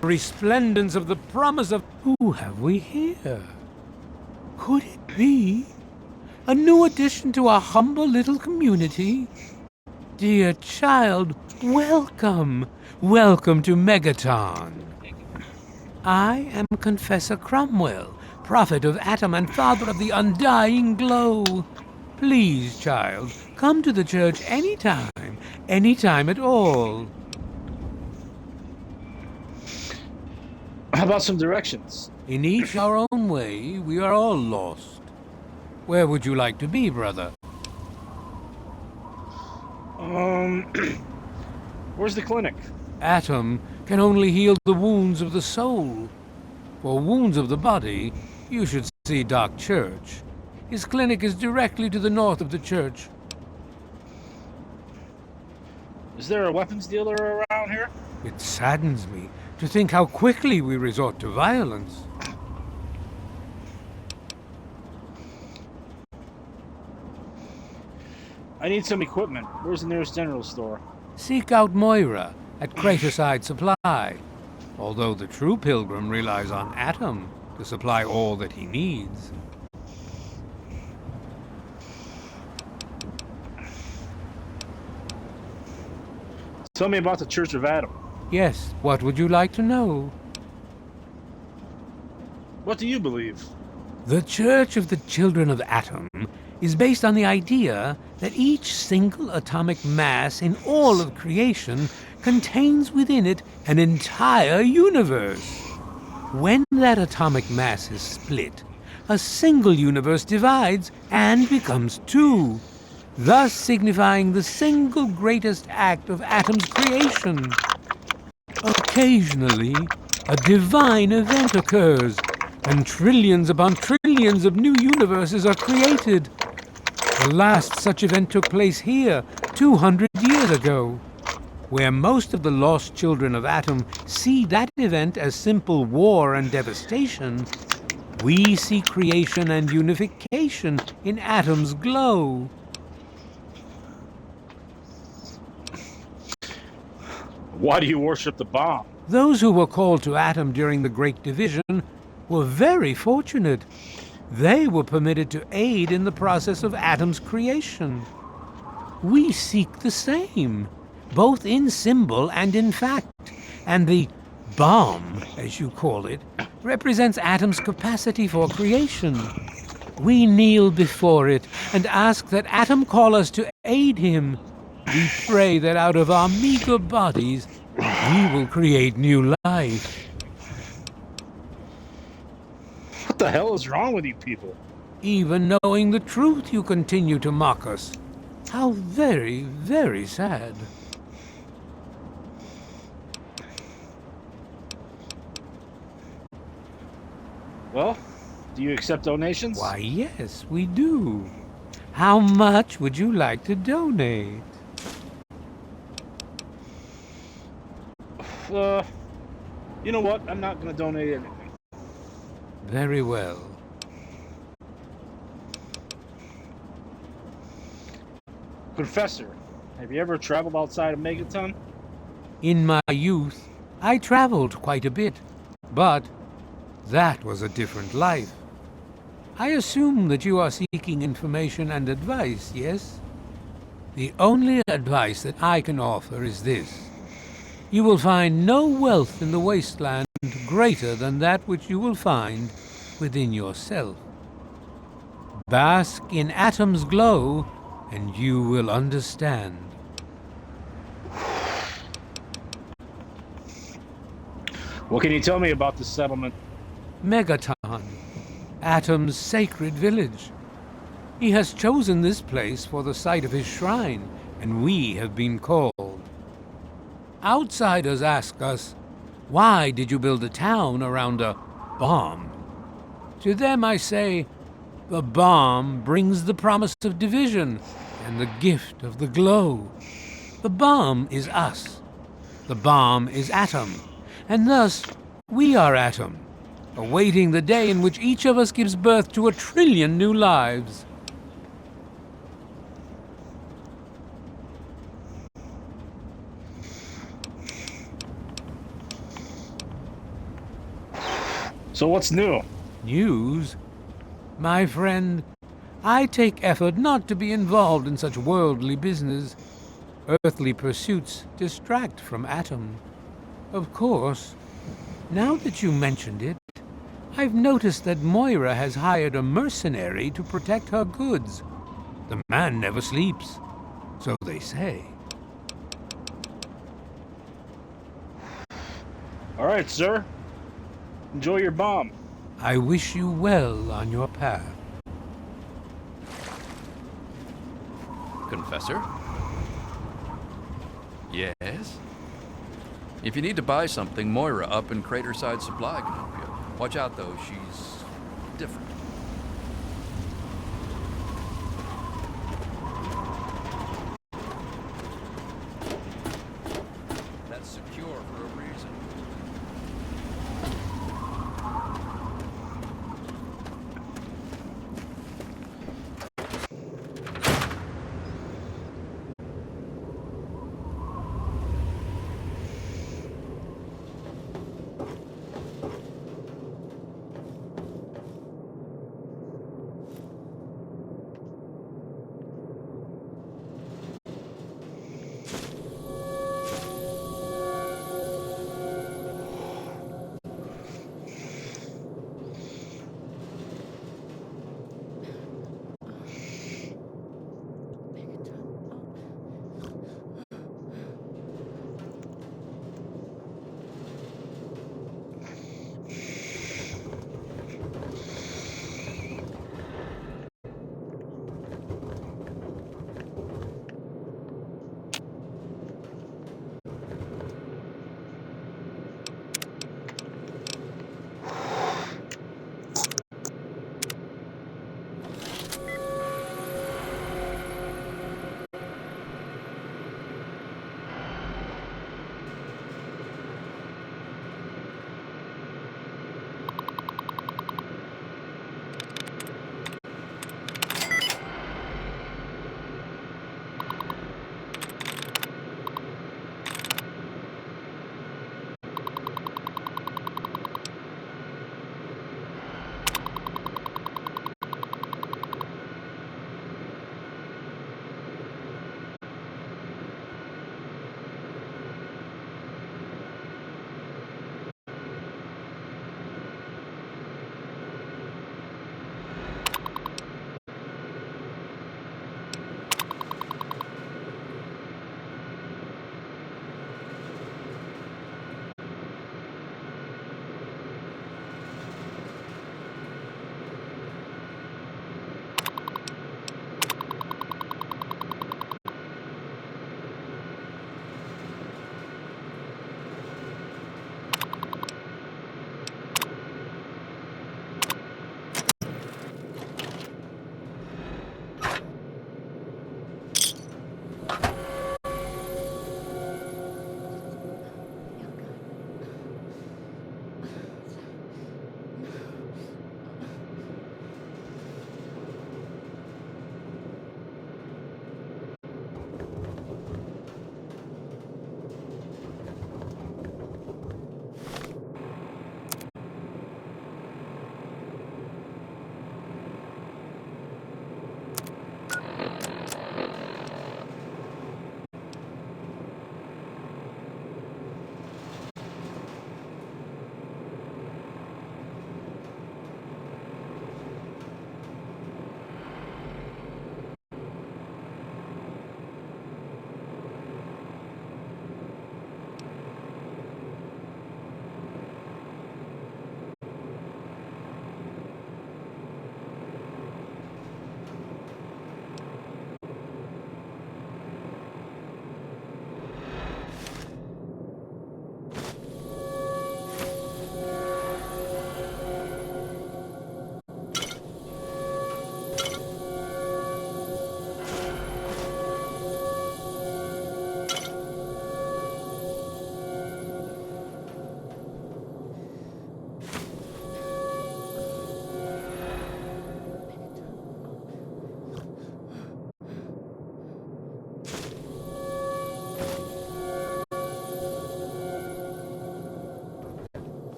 resplendence of the promise of... Who have we here? Could it be a new addition to our humble little community? Dear child, welcome. Welcome to Megaton. I am Confessor Cromwell, prophet of Atom and father of the undying glow. Please, child, come to the church anytime at all. How about some directions? In each our own way, we are all lost. Where would you like to be, brother? Where's the clinic? Atom can only heal the wounds of the soul. For wounds of the body, you should see Doc Church. His clinic is directly to the north of the church. Is there a weapons dealer around here? It saddens me to think how quickly we resort to violence. I need some equipment. Where's the nearest general store? Seek out Moira at Craterside Supply, although the true pilgrim relies on Atom to supply all that he needs. Tell me about the Church of Atom. Yes, what would you like to know? What do you believe? The Church of the Children of Atom is based on the idea that each single atomic mass in all of creation contains within it an entire universe. When that atomic mass is split, a single universe divides and becomes two, thus signifying the single greatest act of Atom's creation. Occasionally, a divine event occurs, and trillions upon trillions of new universes are created. The last such event took place here, 200 years ago. Where most of the lost children of Atom see that event as simple war and devastation, we see creation and unification in Atom's glow. Why do you worship the bomb? Those who were called to Atom during the Great Division were very fortunate. They were permitted to aid in the process of Atom's creation. We seek the same, both in symbol and in fact, and the bomb, as you call it, represents Atom's capacity for creation. We kneel before it and ask that Atom call us to aid him. We pray that out of our meager bodies, he will create new life. What the hell is wrong with you people? Even knowing the truth, you continue to mock us. How very, very sad. Well, do you accept donations? Why, yes, we do. How much would you like to donate? You know what? I'm not going to donate anything. Very well. Professor, have you ever traveled outside of Megaton? In my youth, I traveled quite a bit, but that was a different life. I assume that you are seeking information and advice, yes? The only advice that I can offer is this. You will find no wealth in the wasteland greater than that which you will find within yourself. Bask in Atom's glow, and you will understand. What can you tell me about this settlement? Megaton, Atom's sacred village. He has chosen this place for the site of his shrine, and we have been called. Outsiders ask us, why did you build a town around a bomb? To them I say, the bomb brings the promise of division and the gift of the glow. The bomb is us. The bomb is Atom, and thus we are Atom, awaiting the day in which each of us gives birth to 1 trillion new lives. So what's new? News? My friend, I take effort not to be involved in such worldly business. Earthly pursuits distract from Atom. Of course, now that you mentioned it, I've noticed that Moira has hired a mercenary to protect her goods. The man never sleeps, so they say. All right, sir. Enjoy your bomb. I wish you well on your path. Confessor? Yes? If you need to buy something, Moira up in Craterside Supply can help you. Watch out, though. She's different. That's secure for a reason.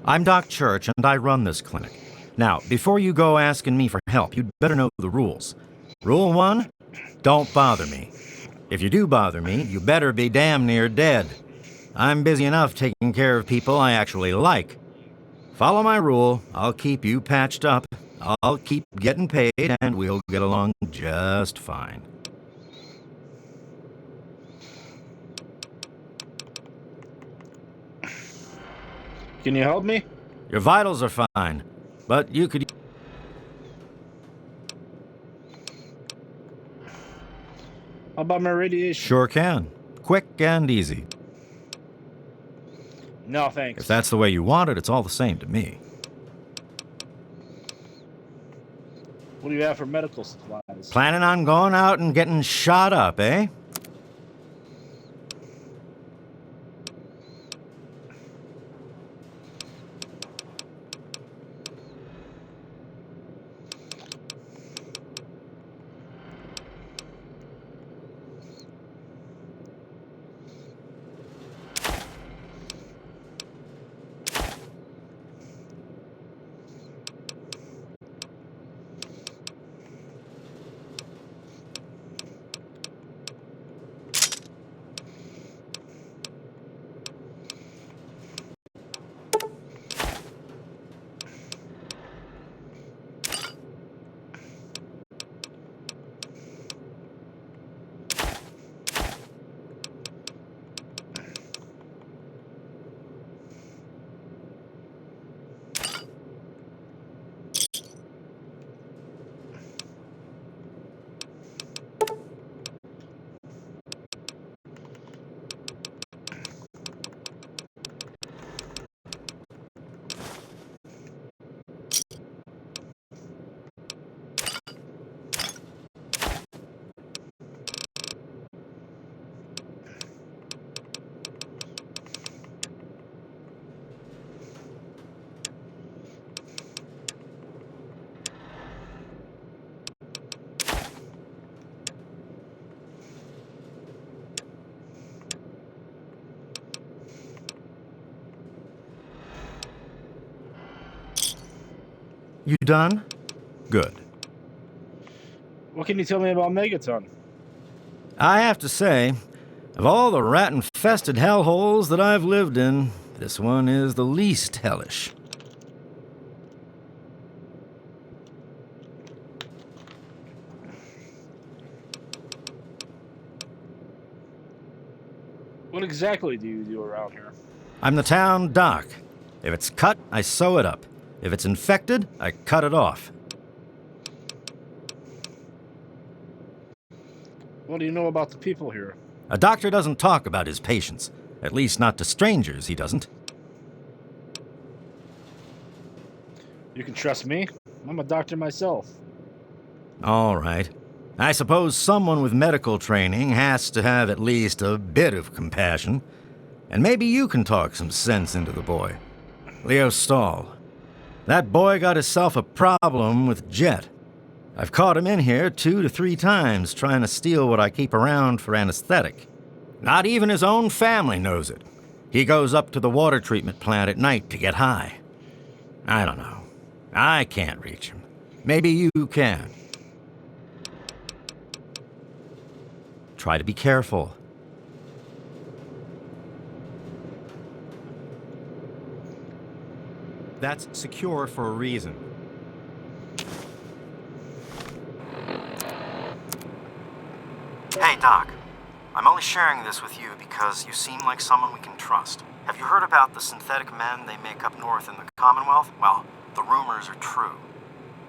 I'm Doc Church, and I run this clinic. Now, before you go asking me for help, you'd better know the rules. Rule 1, don't bother me. If you do bother me, you better be damn near dead. I'm busy enough taking care of people I actually like. Follow my rule, I'll keep you patched up, I'll keep getting paid, and we'll get along just fine. Can you help me? Your vitals are fine, but you could... How about my radiation? Sure can. Quick and easy. No, thanks. If that's the way you want it, it's all the same to me. What do you have for medical supplies? Planning on going out and getting shot up, eh? You done? Good. What can you tell me about Megaton? I have to say, of all the rat-infested hellholes that I've lived in, this one is the least hellish. What exactly do you do around here? I'm the town doc. If it's cut, I sew it up. If it's infected, I cut it off. What do you know about the people here? A doctor doesn't talk about his patients. At least not to strangers, he doesn't. You can trust me. I'm a doctor myself. All right. I suppose someone with medical training has to have at least a bit of compassion. And maybe you can talk some sense into the boy. Leo Stahl. That boy got himself a problem with Jet. I've caught him in here 2 to 3 times trying to steal what I keep around for anesthetic. Not even his own family knows it. He goes up to the water treatment plant at night to get high. I don't know. I can't reach him. Maybe you can. Try to be careful. That's secure for a reason. Hey, Doc. I'm only sharing this with you because you seem like someone we can trust. Have you heard about the synthetic men they make up north in the Commonwealth? Well, the rumors are true.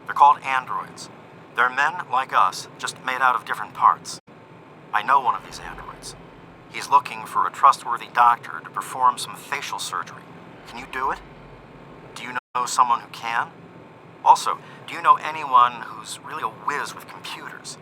They're called androids. They're men like us, just made out of different parts. I know one of these androids. He's looking for a trustworthy doctor to perform some facial surgery. Can you do it? Do you know someone who can? Also, do you know anyone who's really a whiz with computers?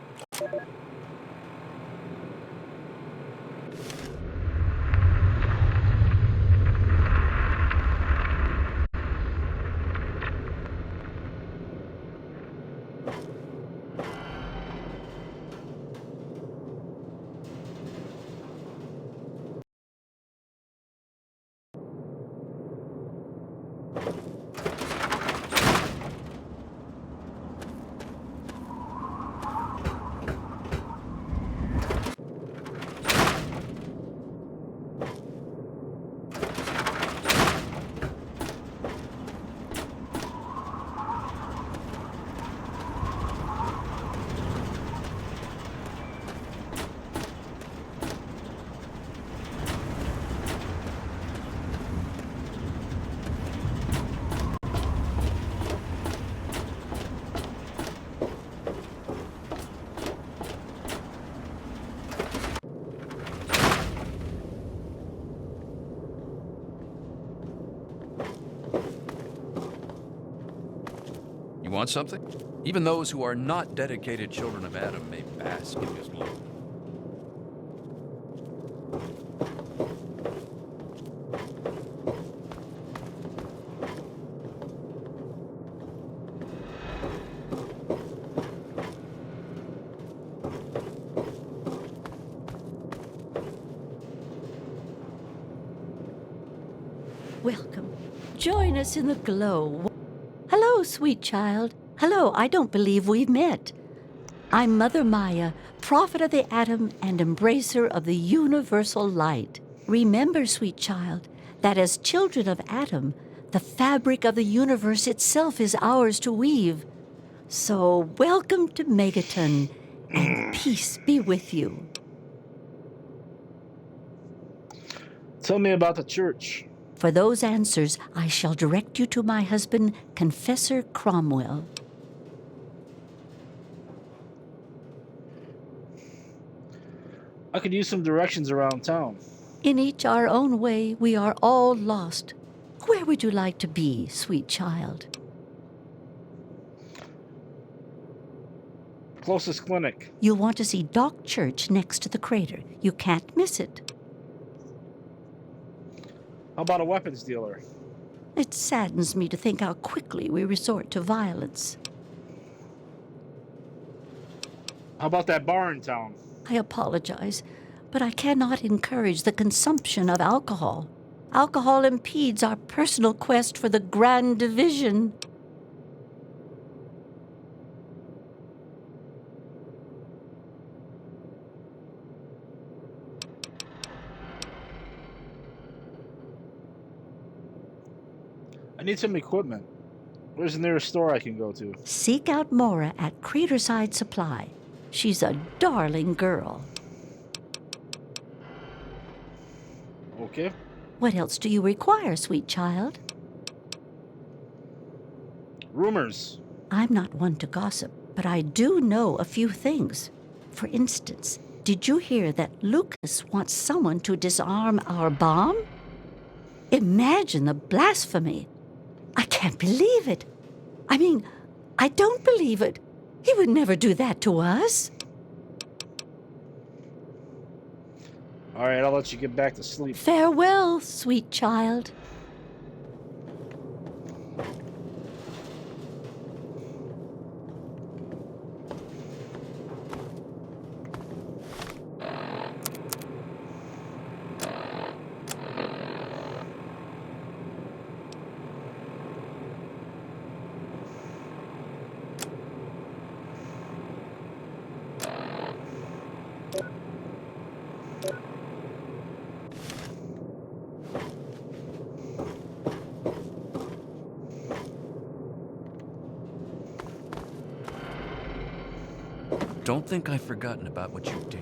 You want something? Even those who are not dedicated children of Adam may bask in his glory. Welcome. Join us in the glow. Hello, sweet child. Hello, I don't believe we've met. I'm Mother Maya, prophet of the atom and embracer of the universal light. Remember, sweet child, that as children of Adam, the fabric of the universe itself is ours to weave. So welcome to Megaton, and peace be with you. Tell me about the church. For those answers, I shall direct you to my husband, Confessor Cromwell. I could use some directions around town. In each our own way, we are all lost. Where would you like to be, sweet child? Closest clinic. You'll want to see Doc Church next to the crater. You can't miss it. How about a weapons dealer? It saddens me to think how quickly we resort to violence. How about that bar in town? I apologize, but I cannot encourage the consumption of alcohol. Alcohol impedes our personal quest for the grand division. I need some equipment. Where's the nearest store I can go to? Seek out Mora at Craterside Supply. She's a darling girl. Okay. What else do you require, sweet child? Rumors. I'm not one to gossip, but I do know a few things. For instance, did you hear that Lucas wants someone to disarm our bomb? Imagine the blasphemy. I can't believe it. I mean, I don't believe it. He would never do that to us. All right, I'll let you get back to sleep. Farewell, sweet child. Don't think I've forgotten about what you did.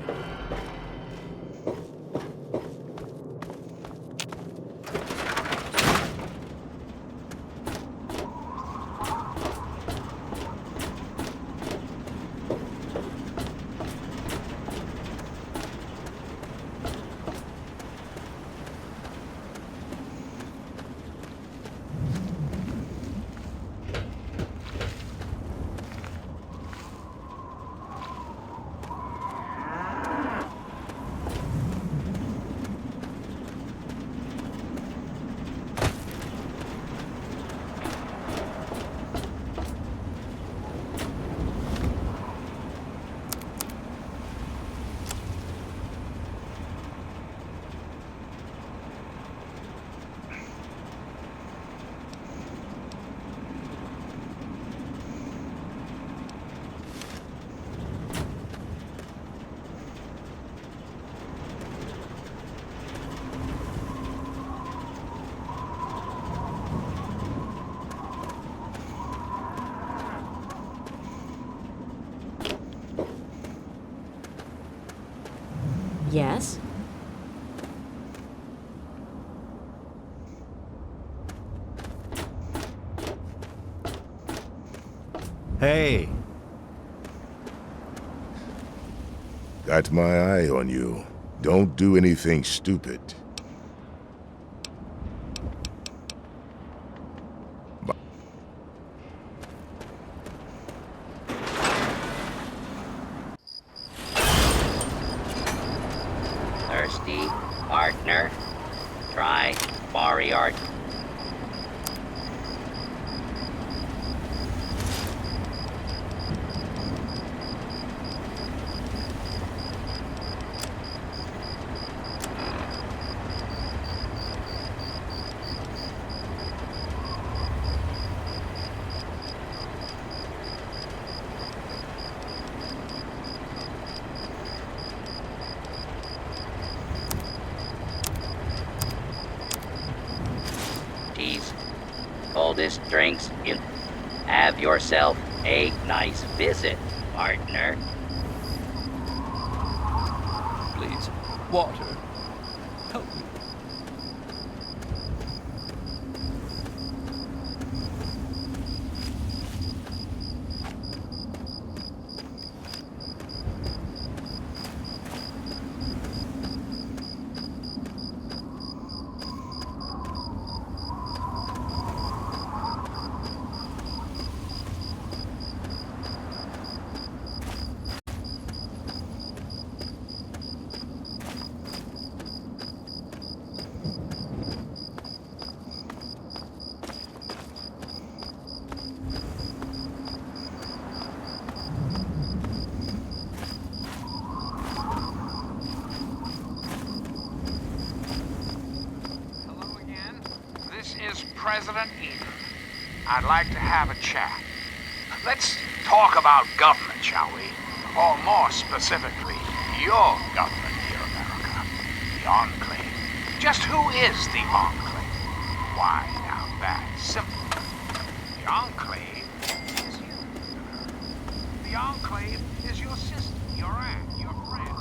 Yes? Hey, Got my eye on you. Don't do anything stupid. Thirsty, partner? Try Moriarty. These coldest drinks in. Have yourself a nice visit, partner. Please, water. Help me. This is President Eden. I'd like to have a chat. Let's talk about government, shall we? Or more specifically, your government here, America. The Enclave. Just who is the Enclave? Why, now that's simple. The Enclave is you. The Enclave is your sister, your aunt, your friend.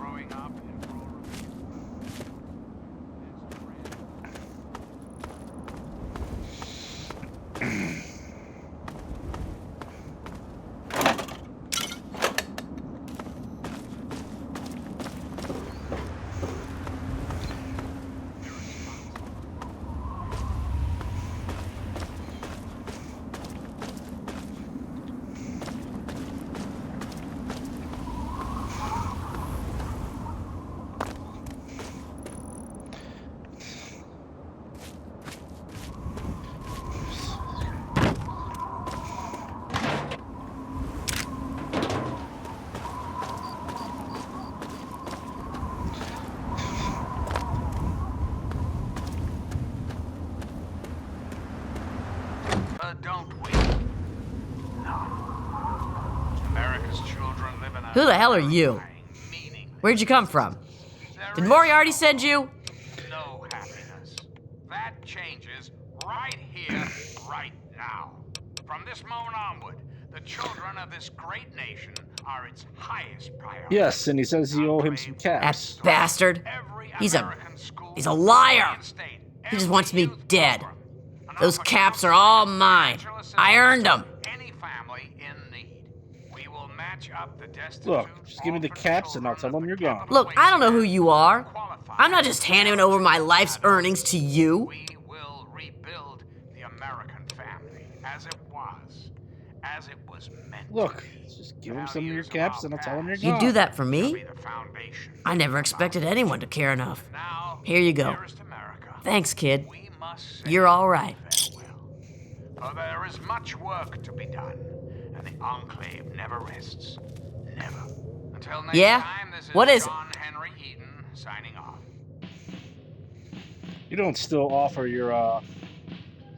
growing up in rural... Don't we? No. America's children live in a... Who the hell are you? Where'd you come from? Did Moriarty send you? No happiness. That changes right here, right now. From this moment onward, the children of this great nation are its highest priority. Yes, and he says you owe him some caps. That bastard. He's a liar. He just wants me dead. Those caps are all mine. I earned them. Any family in need. We will match up the destitute. Look, just give me the caps and I'll tell them you're gone. Look, I don't know who you are. I'm not just handing over my life's earnings to you. We will rebuild the American family as it was meant. Look, just give him some of your caps and I'll tell him you're You gone. do that for me? I never expected anyone to care enough. Here you go. Thanks, kid. You're all right. For there is much work to be done, and the Enclave never rests. Never. Until next time, this is What is John Henry Eaton signing off. You don't still offer your,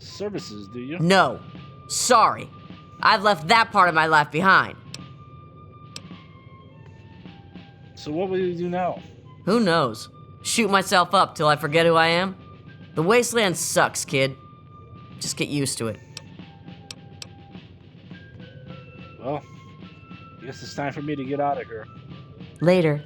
services, do you? No. Sorry. I've left that part of my life behind. So what will you do now? Who knows? Shoot myself up till I forget who I am? The wasteland sucks, kid. Just get used to it. Well, I guess it's time for me to get out of here. Later.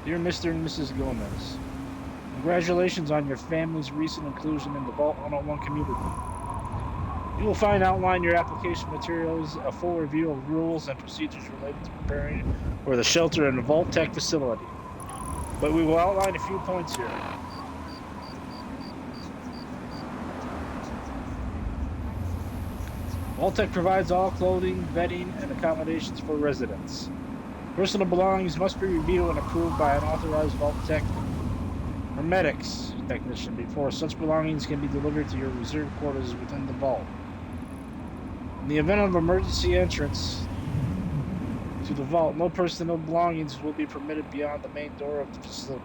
Dear Mr. and Mrs. Gomez, congratulations on your family's recent inclusion in the Vault 101 community. You will find outlined in your application materials a full review of rules and procedures related to preparing for the shelter and the Vault Tech facility. But we will outline a few points here. Vault Tech provides all clothing, bedding, and accommodations for residents. Personal belongings must be reviewed and approved by an authorized Vault Tech or medics technician before such belongings can be delivered to your reserve quarters within the vault. In the event of emergency entrance to the vault, no personal belongings will be permitted beyond the main door of the facility.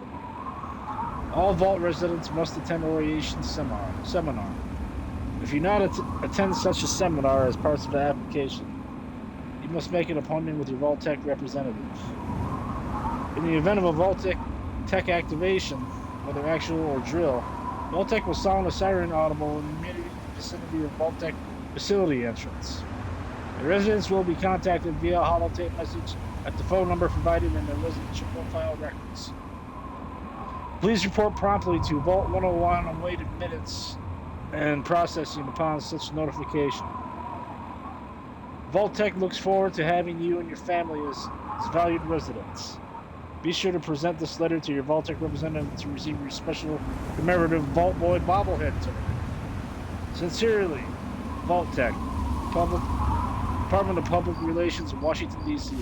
All vault residents must attend orientation seminar. If you not attend such a seminar as part of the application, you must make an appointment with your Vault Tech representative. In the event of a Vault Tech activation, whether actual or drill, Vault Tech will sound a siren audible in the immediate vicinity of Vault Tech facility entrance. The residents will be contacted via holotape message at the phone number provided in their residential profile records. Please report promptly to Vault 101 on awaited minutes and processing upon such notification. Vault Tech looks forward to having you and your family as valued residents. Be sure to present this letter to your Vault Tech representative to receive your special commemorative Vault Boy bobblehead token. Sincerely, Vault Tech, Department of Public Relations, Washington, D.C.